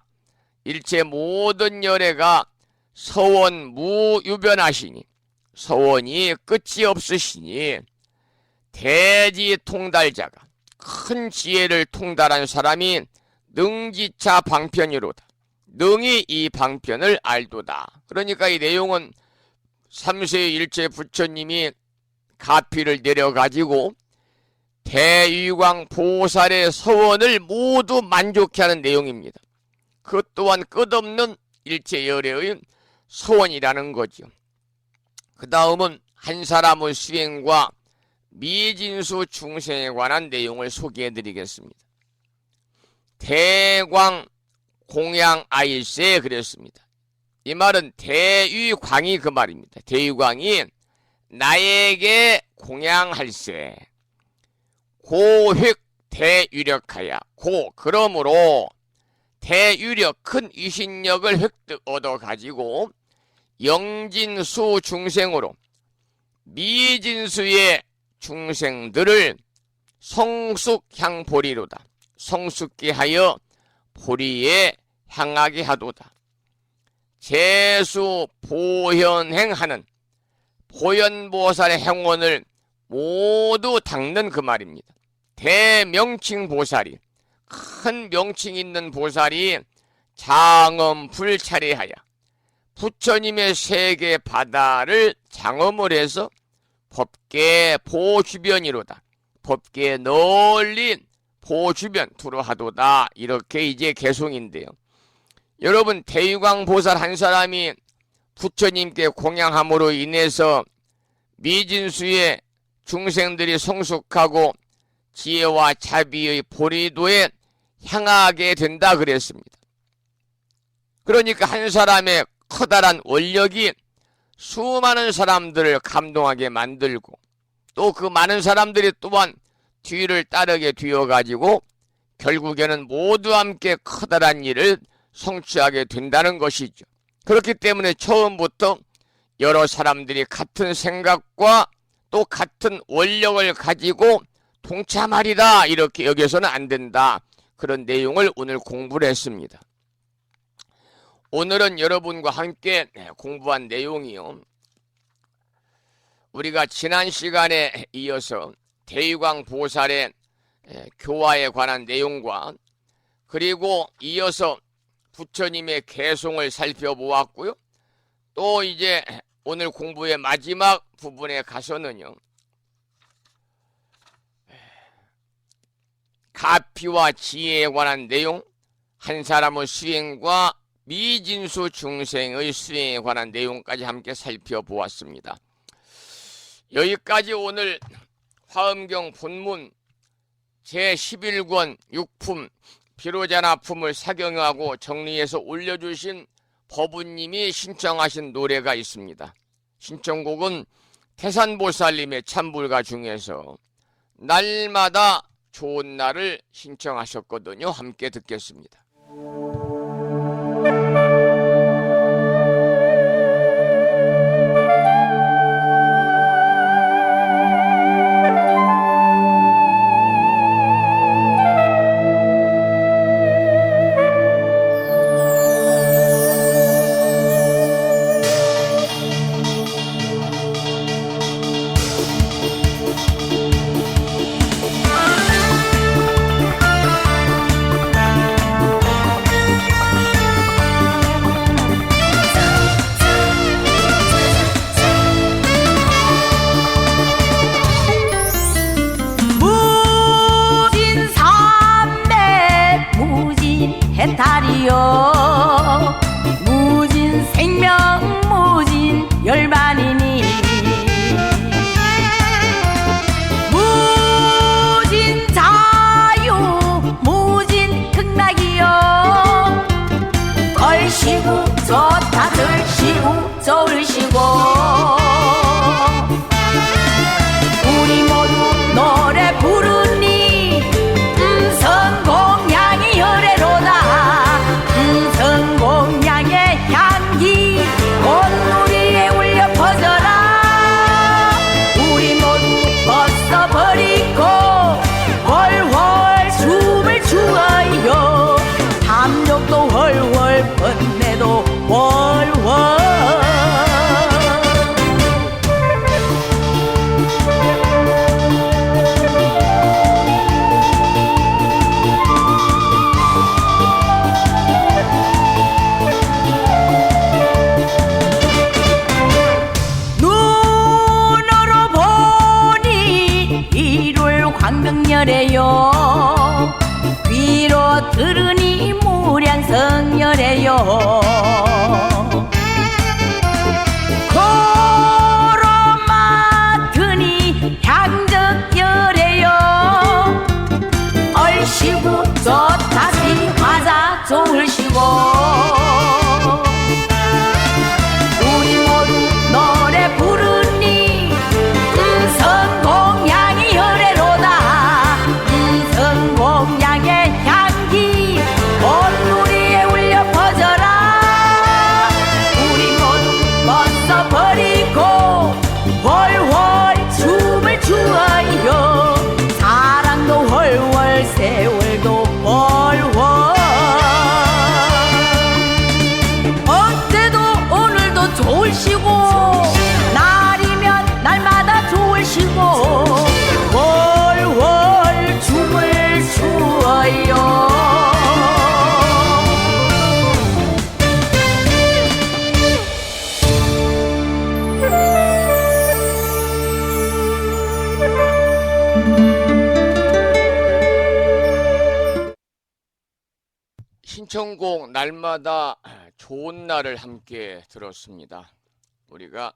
일체 모든 열애가 서원 무유변하시니, 서원이 끝이 없으시니, 대지 통달자가, 큰 지혜를 통달한 사람이 능지차 방편이로다. 능히 이 방편을 알도다. 그러니까 이 내용은 삼세의 일체 부처님이 가피를 내려가지고 대유광 보살의 서원을 모두 만족해 하는 내용입니다. 그 또한 끝없는 일체 열애의 서원이라는 거죠. 그 다음은 한 사람의 수행과 미진수 중생에 관한 내용을 소개해 드리겠습니다. 대광 공양 아일세 그랬습니다. 이 말은 대유광이 그 말입니다. 대유광이 나에게 공양할세, 고획 대유력하야, 그러므로 대유력 큰 위신력을 획득 얻어가지고 영진수 중생으로 미진수의 중생들을 성숙향보리로다. 성숙게 하여 보리에 향하게 하도다. 재수 보현행하는 보현보살의 행원을 모두 닦는 그 말입니다. 대명칭 보살이, 큰 명칭 있는 보살이 장엄 불차례하여 부처님의 세계 바다를 장엄을 해서 법계 보주변이로다. 법계 널리 보주변 두루하도다. 이렇게 이제 개송인데요. 여러분, 대유광 보살 한 사람이 부처님께 공양함으로 인해서 미진수의 중생들이 성숙하고 지혜와 자비의 보리도에 향하게 된다 그랬습니다. 그러니까 한 사람의 커다란 원력이 수많은 사람들을 감동하게 만들고, 또 그 많은 사람들이 또한 뒤를 따르게 되어가지고 결국에는 모두 함께 커다란 일을 성취하게 된다는 것이죠. 그렇기 때문에 처음부터 여러 사람들이 같은 생각과 또 같은 원력을 가지고 동참하리라 이렇게 여겨서는 안 된다. 그런 내용을 오늘 공부를 했습니다. 오늘은 여러분과 함께 공부한 내용이요, 우리가 지난 시간에 이어서 대유광 보살의 교화에 관한 내용과, 그리고 이어서 부처님의 개송을 살펴보았고요. 또 이제 오늘 공부의 마지막 부분에 가서는요, 가피와 지혜에 관한 내용, 한 사람의 수행과 미진수 중생의 수행에 관한 내용까지 함께 살펴보았습니다. 여기까지 오늘 화엄경 본문 제11권 6품 비로자나품을 사경하고 정리해서 올려주신 법우님이 신청하신 노래가 있습니다. 신청곡은 태산보살님의 참불가 중에서 날마다 좋은 날을 신청하셨거든요. 함께 듣겠습니다. 무진산맥 무진해탈이요 무진생명 무진열반이니 무진자유 무진극락이요 걸시고 좋다 들시고 좋으시고 우리 모두 노래 부르니 성공양이 열애로다 성공양의 향기 온누리에 울려 퍼져라 우리 모두 벗어버리고 훨훨 춤을 추어요 탐욕도 훨훨 번뇌도 훨훨 광명열애요 귀로 들으니 무량성열애요 코로 맡으니 향적열애요 얼씨구 좋다시 화자 좋으시고 우리 모두 노래 부르니 성공양이 열애로다 성공양의 향기 온누리에 울려 퍼져라 우리 모두 벗어버리고 훨훨 춤을 추어요 사랑도 훨훨 세월도 훨훨 어제도 오늘도 좋으시고 날이면 날마다 좋으시고 월월 춤을 추어요 신청곡 날마다 좋은 날을 함께 들었습니다. 우리가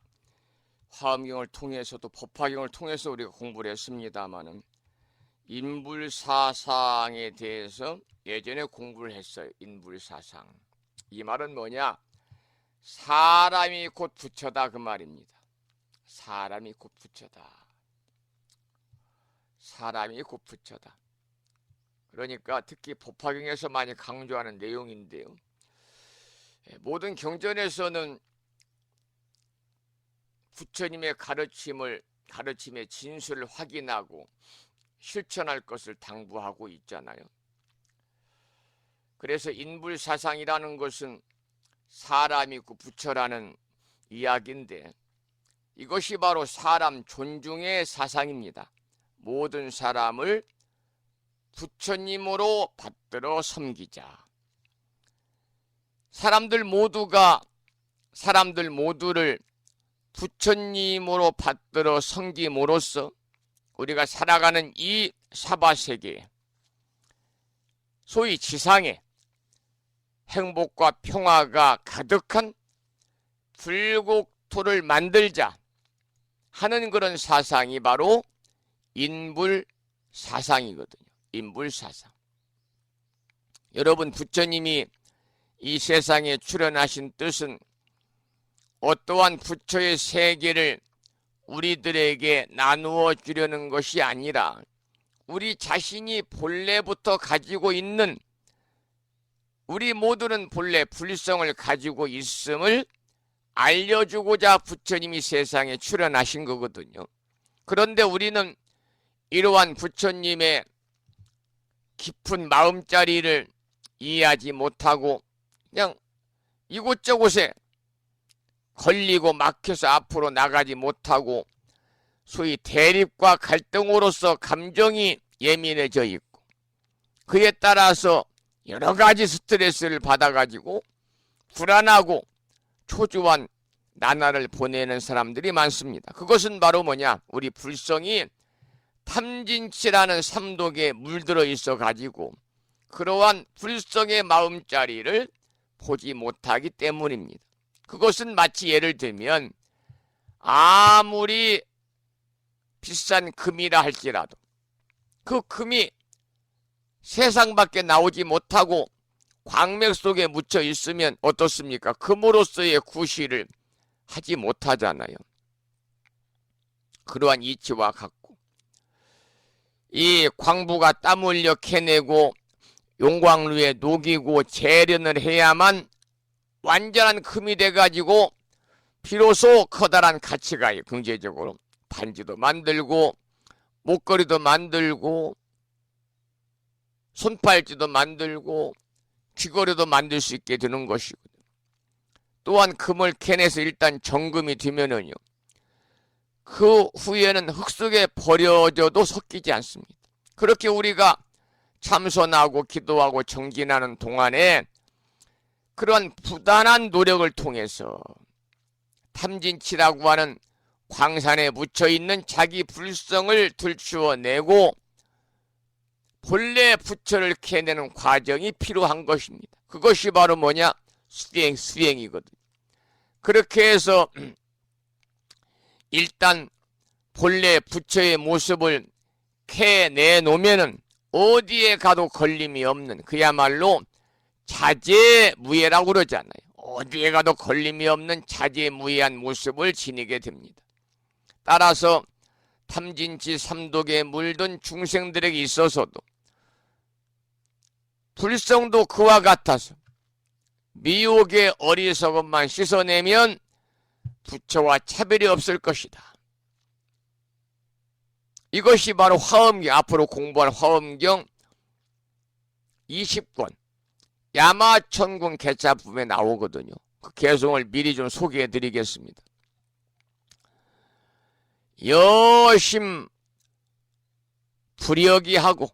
화엄경을 통해서도 법화경을 통해서 우리가 공부를 했습니다마는 인불사상에 대해서 예전에 공부를 했어요. 인불사상. 이 말은 뭐냐? 사람이 곧 부처다 그 말입니다. 사람이 곧 부처다. 사람이 곧 부처다. 그러니까 특히 법화경에서 많이 강조하는 내용인데요. 모든 경전에서는 부처님의 가르침의 진술을 확인하고 실천할 것을 당부하고 있잖아요. 그래서 인불사상이라는 것은 사람이 그 부처라는 이야기인데 이것이 바로 사람 존중의 사상입니다. 모든 사람을 부처님으로 받들어 섬기자. 사람들 모두를 부처님으로 받들어 섬김으로써 우리가 살아가는 이 사바세계, 소위 지상에 행복과 평화가 가득한 불국토를 만들자 하는 그런 사상이 바로 인불사상이거든요. 인불사상. 여러분, 부처님이 이 세상에 출현하신 뜻은 어떠한 부처의 세계를 우리들에게 나누어 주려는 것이 아니라 우리 자신이 본래부터 가지고 있는, 우리 모두는 본래 불성을 가지고 있음을 알려주고자 부처님이 세상에 출현하신 거거든요. 그런데 우리는 이러한 부처님의 깊은 마음자리를 이해하지 못하고 그냥 이곳저곳에 걸리고 막혀서 앞으로 나가지 못하고 소위 대립과 갈등으로서 감정이 예민해져 있고 그에 따라서 여러 가지 스트레스를 받아가지고 불안하고 초조한 나날을 보내는 사람들이 많습니다. 그것은 바로 뭐냐? 우리 불성이 탐진치라는 삼독에 물들어 있어 가지고 그러한 불성의 마음자리를 보지 못하기 때문입니다. 그것은 마치 예를 들면 아무리 비싼 금이라 할지라도 그 금이 세상 밖에 나오지 못하고 광맥 속에 묻혀 있으면 어떻습니까? 금으로서의 구실을 하지 못하잖아요. 그러한 이치와 같고 이 광부가 땀 흘려 캐내고 용광루에 녹이고 재련을 해야만 완전한 금이 돼가지고 비로소 커다란 가치가 경제적으로 반지도 만들고 목걸이도 만들고 손팔찌도 만들고 귀걸이도 만들 수 있게 되는 것이거든요. 또한 금을 캐내서 일단 정금이 되면은요, 그 후에는 흙 속에 버려져도 섞이지 않습니다. 그렇게 우리가 참선하고 기도하고 정진하는 동안에 그러한 부단한 노력을 통해서 탐진치라고 하는 광산에 묻혀있는 자기 불성을 들추어내고 본래 부처를 캐내는 과정이 필요한 것입니다. 그것이 바로 뭐냐? 수행이거든요. 그렇게 해서 일단 본래 부처의 모습을 캐내놓으면은 어디에 가도 걸림이 없는 그야말로 자제무예라고 그러잖아요. 어디에 가도 걸림이 없는 자제무예한 모습을 지니게 됩니다. 따라서 탐진치 삼독에 물든 중생들에게 있어서도 불성도 그와 같아서 미혹의 어리석음만 씻어내면 부처와 차별이 없을 것이다. 이것이 바로 화엄경, 앞으로 공부할 화엄경 20권 야마천군 개차품에 나오거든요. 그 개송을 미리 좀 소개해 드리겠습니다. 여심 불여기하고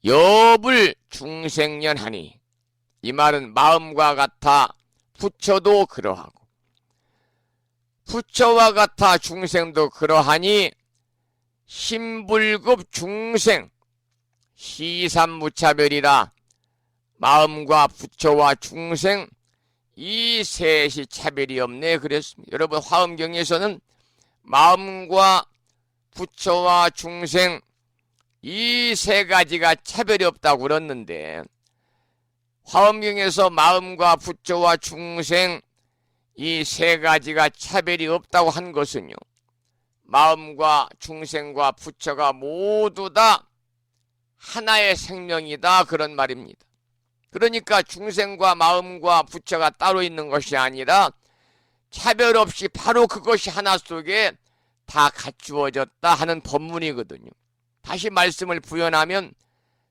여불 중생년하니, 이 말은 마음과 같아 부처도 그러하고 부처와 같아 중생도 그러하니 심불급 중생 시삼무차별이라. 마음과 부처와 중생 이 셋이 차별이 없네 그랬습니다. 여러분, 화엄경에서는 마음과 부처와 중생 이 세 가지가 차별이 없다고 그랬는데, 화엄경에서 마음과 부처와 중생 이 세 가지가 차별이 없다고 한 것은요, 마음과 중생과 부처가 모두 다 하나의 생명이다 그런 말입니다. 그러니까 중생과 마음과 부처가 따로 있는 것이 아니라 차별 없이 바로 그것이 하나 속에 다 갖추어졌다 하는 법문이거든요. 다시 말씀을 부연하면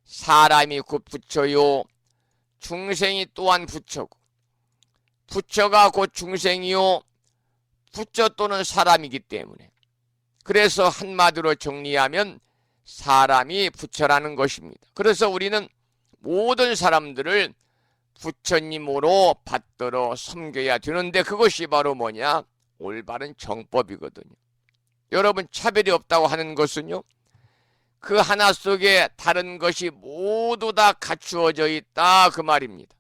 사람이 곧 부처요, 중생이 또한 부처고, 부처가 곧 중생이요, 부처 또는 사람이기 때문에, 그래서 한마디로 정리하면 사람이 부처라는 것입니다. 그래서 우리는 모든 사람들을 부처님으로 받들어 섬겨야 되는데, 그것이 바로 뭐냐? 올바른 정법이거든요. 여러분, 차별이 없다고 하는 것은요, 그 하나 속에 다른 것이 모두 다 갖추어져 있다 그 말입니다.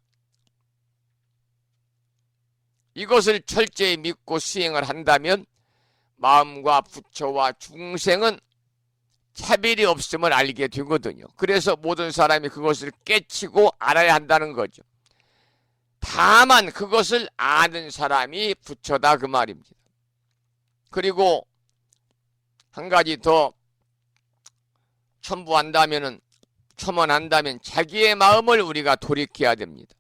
이것을 철저히 믿고 수행을 한다면 마음과 부처와 중생은 차별이 없음을 알게 되거든요. 그래서 모든 사람이 그것을 깨치고 알아야 한다는 거죠. 다만 그것을 아는 사람이 부처다 그 말입니다. 그리고 한 가지 더 첨언한다면 자기의 마음을 우리가 돌이켜야 됩니다.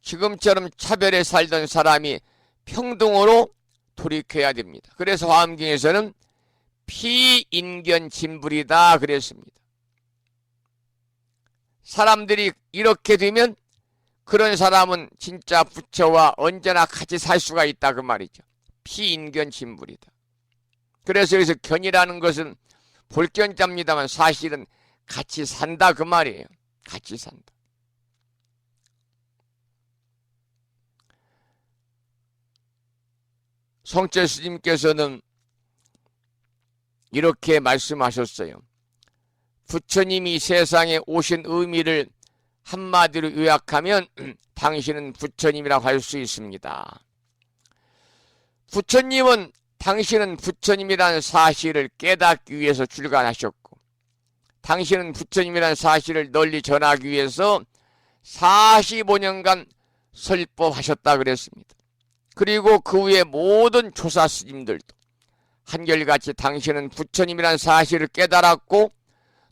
지금처럼 차별에 살던 사람이 평등으로 돌이켜야 됩니다. 그래서 화엄경에서는 피인견진불이다 그랬습니다. 사람들이 이렇게 되면 그런 사람은 진짜 부처와 언제나 같이 살 수가 있다 그 말이죠. 피인견진불이다. 그래서 여기서 견이라는 것은 볼견자입니다만 사실은 같이 산다 그 말이에요. 같이 산다. 성철 스님께서는 이렇게 말씀하셨어요. 부처님이 세상에 오신 의미를 한마디로 요약하면 당신은 부처님이라고 할 수 있습니다. 부처님은 당신은 부처님이라는 사실을 깨닫기 위해서 출간하셨고 당신은 부처님이라는 사실을 널리 전하기 위해서 45년간 설법하셨다 그랬습니다. 그리고 그 후에 모든 조사 스님들도 한결같이 당신은 부처님이라는 사실을 깨달았고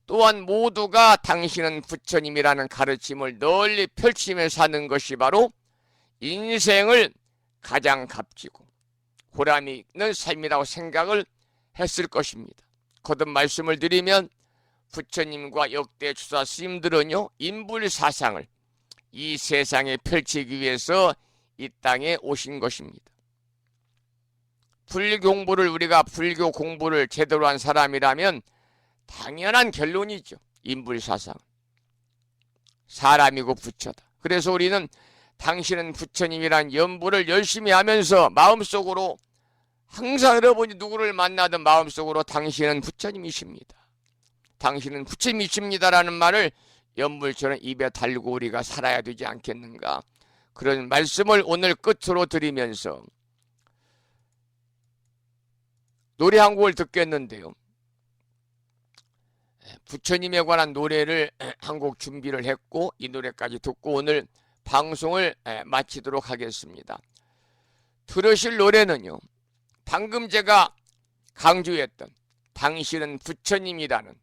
또한 모두가 당신은 부처님이라는 가르침을 널리 펼치며 사는 것이 바로 인생을 가장 값지고 보람이 있는 삶이라고 생각을 했을 것입니다. 거듭 말씀을 드리면 부처님과 역대 주사 스님들은요 인불사상을 이 세상에 펼치기 위해서 이 땅에 오신 것입니다. 우리가 불교 공부를 제대로 한 사람이라면 당연한 결론이죠. 인불사상 사람이고 부처다. 그래서 우리는 당신은 부처님이란 연부를 열심히 하면서 마음속으로 항상 여러분이 누구를 만나든 마음속으로 당신은 부처님이십니다. 당신은 부처님이십니다라는 말을 연불처럼 입에 달고 우리가 살아야 되지 않겠는가. 그런 말씀을 오늘 끝으로 드리면서 노래 한 곡을 듣겠는데요. 부처님에 관한 노래를 한 곡 준비를 했고 이 노래까지 듣고 오늘 방송을 마치도록 하겠습니다. 들으실 노래는요. 방금 제가 강조했던 당신은 부처님이라는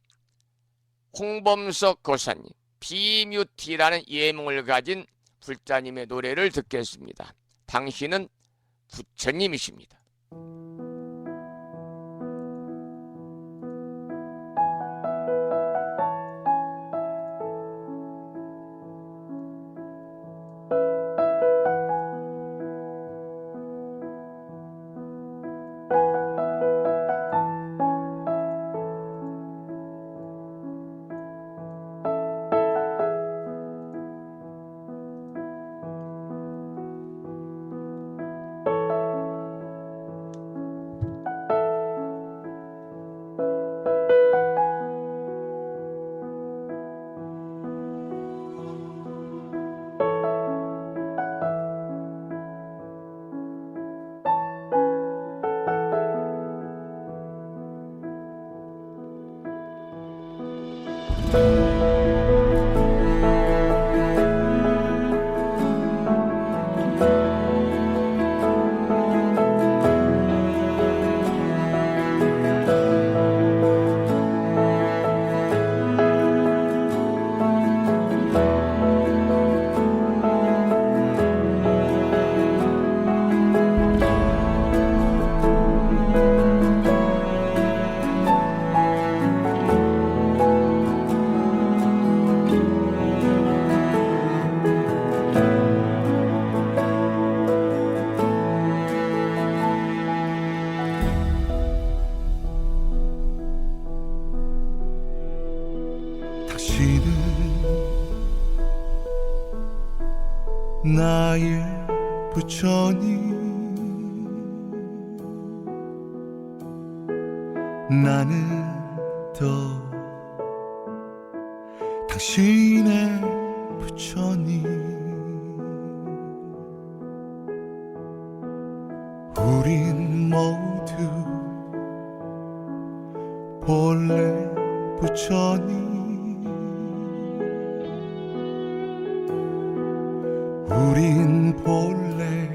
홍범석 고사님 비뮤티라는 예명을 가진 불자님의 노래를 듣겠습니다. 당신은 부처님이십니다. 나의 부처님 나는 더 당신의 부처님 우린 모두 본래 부처님 우린 본래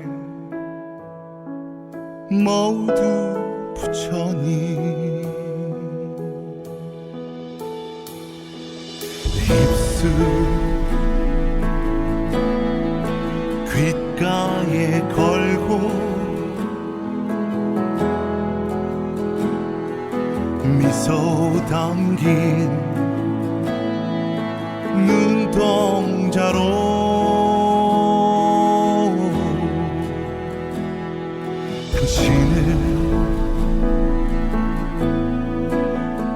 모두 부처님 입술 귓가에 걸고 미소 담긴 눈동자로 당신을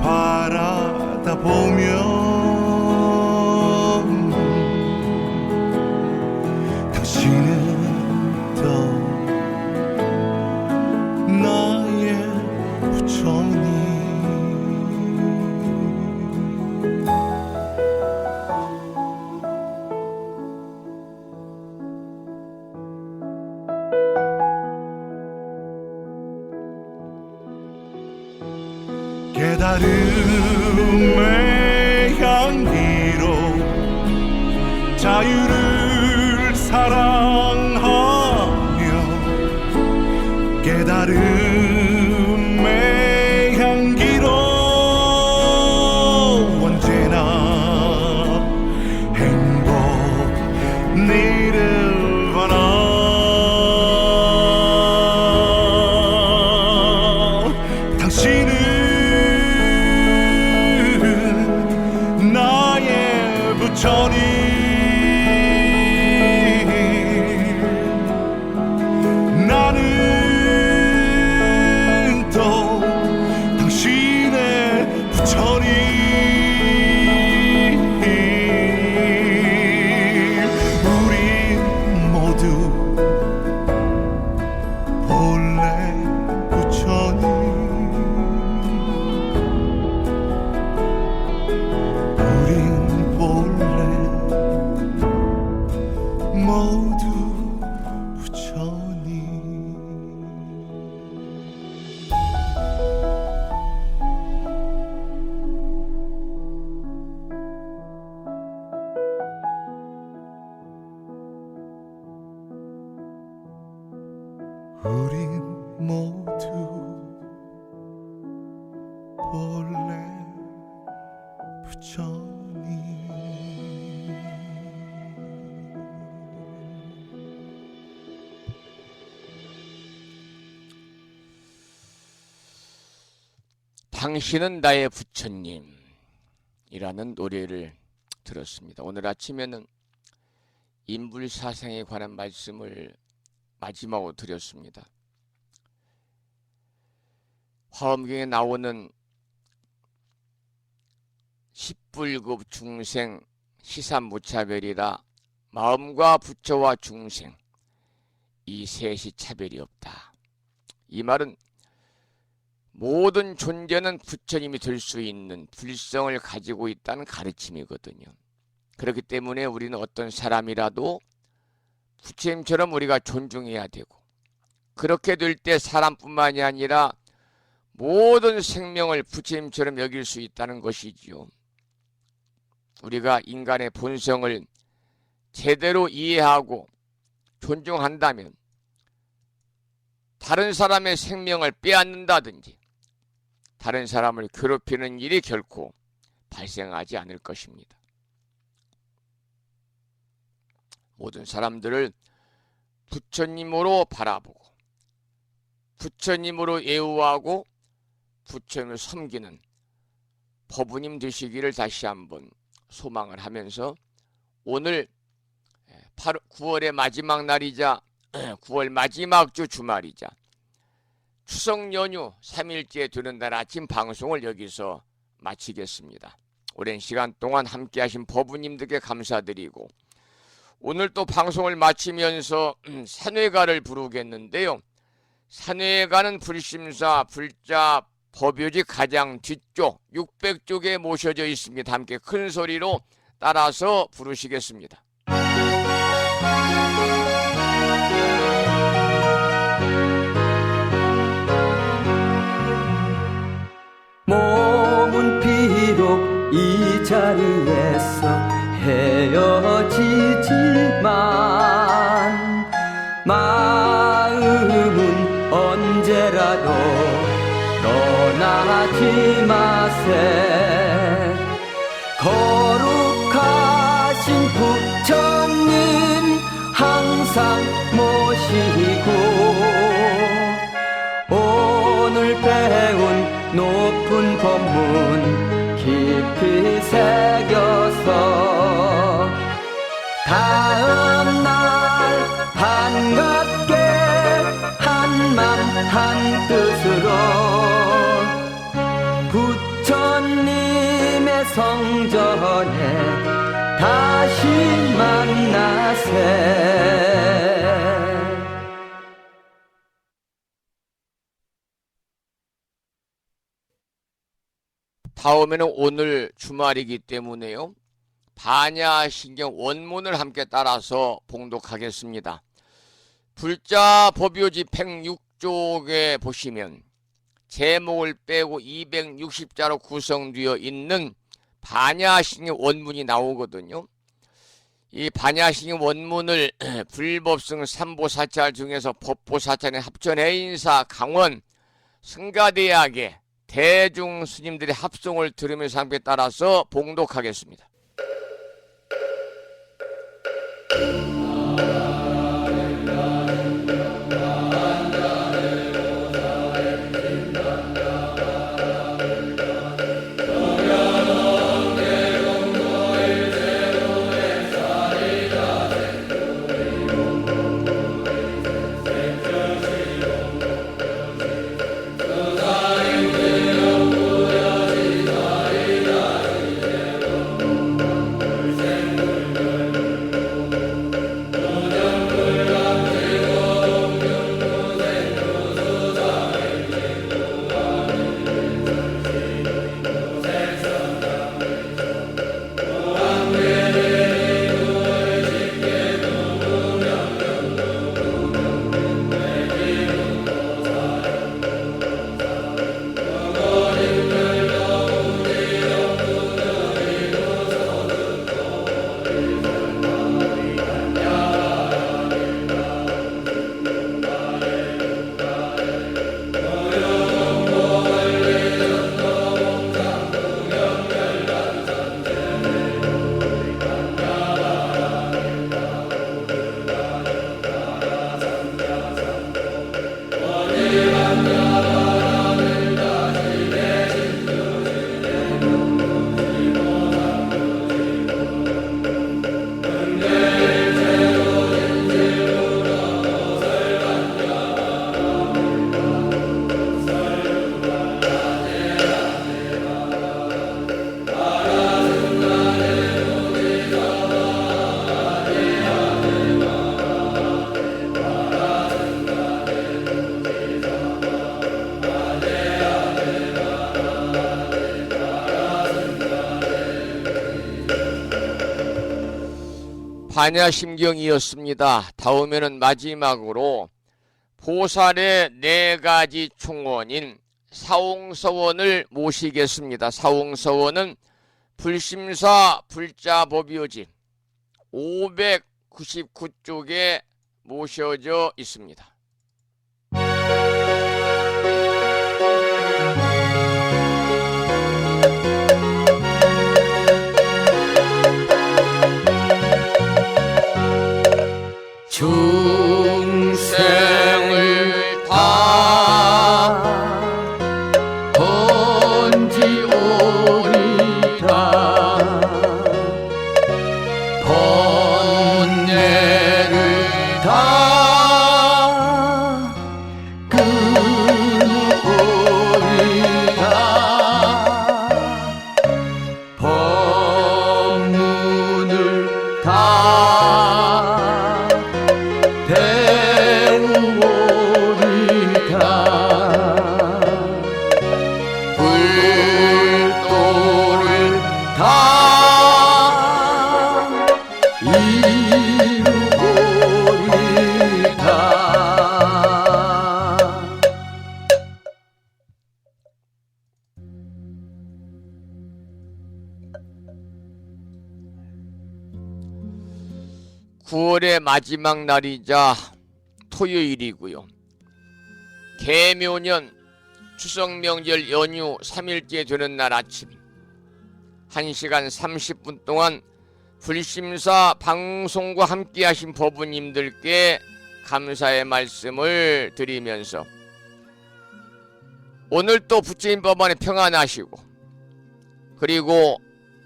바라다 보면 당신은 더 나의 부처님 깨달음의 향기로 자유를 사랑하며 깨달음의 향기로 언제나 행복 니르바나 당신은 나의 부처님 나는 또 당신의 부처님 우린 모두 본래 부처님 우린 본래 모두 부처님 우린 모두 본래 부처님 당신은 나의 부처님이라는 노래를 들었습니다. 오늘 아침에는 인불사상에 관한 말씀을 마지막으로 드렸습니다. 화엄경에 나오는 십불급 중생 시삼무차별이라 마음과 부처와 중생 이 셋이 차별이 없다. 이 말은 모든 존재는 부처님이 될 수 있는 불성을 가지고 있다는 가르침이거든요. 그렇기 때문에 우리는 어떤 사람이라도 부처님처럼 우리가 존중해야 되고 그렇게 될 때 사람뿐만이 아니라 모든 생명을 부처님처럼 여길 수 있다는 것이지요. 우리가 인간의 본성을 제대로 이해하고 존중한다면 다른 사람의 생명을 빼앗는다든지 다른 사람을 괴롭히는 일이 결코 발생하지 않을 것입니다. 모든 사람들을 부처님으로 바라보고 부처님으로 예우하고 부처님을 섬기는 법부님 되시기를 다시 한번 소망을 하면서 오늘 9월의 마지막 날이자 9월 마지막 주 주말이자 추석 연휴 3일째 되는 날 아침 방송을 여기서 마치겠습니다. 오랜 시간 동안 함께하신 법부님들께 감사드리고 오늘 또 방송을 마치면서 산회가를 부르겠는데요. 산회가는 불심사 불자 법요지 가장 뒤쪽 600쪽에 모셔져 있습니다. 함께 큰 소리로 따라서 부르시겠습니다. 몸은 비록 이 자리에서 헤어지지만 마음은 언제라도 조심하세. 거룩하신 부처님 항상 모시고 오늘 배운 높은 법문 깊이 새겨서 다음날 반갑게 한맘 한뜻으로 부처님의 성전에 다시 만나세. 다음에는 오늘 주말이기 때문에요. 반야신경 원문을 함께 따라서 봉독하겠습니다. 불자법요지 106쪽에 보시면 제목을 빼고 260자로 구성되어 있는 반야신경 원문이 나오거든요. 이 반야신경 원문을 불법승 삼보사찰 중에서 법보사찰의 합천해인사 강원 승가대학의 대중 스님들의 합성을 들으면서 함께 따라서 봉독하겠습니다. 반야심경이었습니다. 다음에는 마지막으로 보살의 4가지 충원인 사홍서원을 모시겠습니다. 사홍서원은 불심사 불자법요지 599쪽에 모셔져 있습니다. 중생을 다 번지오리라 번뇌를 다 끊으오리라 법문을 다 배우오리다 불도를 다 이루오리다. 9월의 마지막 날이자 토요일이고요. 계묘년 추석 명절 연휴 3일째 되는 날 아침 1시간 30분 동안 불심사 방송과 함께 하신 법부님들께 감사의 말씀을 드리면서 오늘 또 부처님 법안에 평안하시고 그리고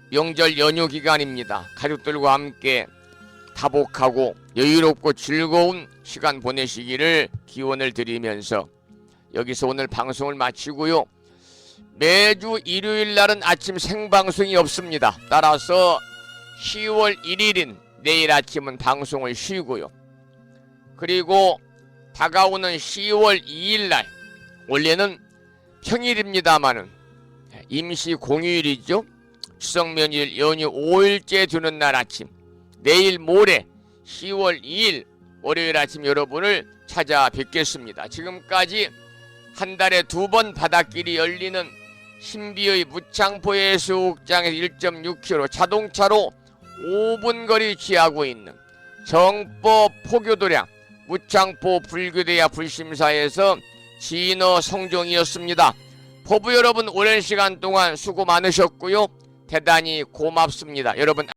명절 연휴 기간입니다. 가족들과 함께 다복하고 여유롭고 즐거운 시간 보내시기를 기원을 드리면서 여기서 오늘 방송을 마치고요. 매주 일요일 날은 아침 생방송이 없습니다. 따라서 10월 1일인 내일 아침은 방송을 쉬고요. 그리고 다가오는 10월 2일 날 원래는 평일입니다마는 임시 공휴일이죠. 추석 명절 연휴 5일째 되는 날 아침 내일 모레 10월 2일 월요일 아침 여러분을 찾아뵙겠습니다. 지금까지 한 달에 2번 바닷길이 열리는 신비의 무창포 해수욕장에서 1.6km 자동차로 5분 거리 취하고 있는 정법 포교도량 무창포 불교대야 불심사에서 진어 성종이었습니다. 법부 여러분 오랜 시간 동안 수고 많으셨고요. 대단히 고맙습니다. 여러분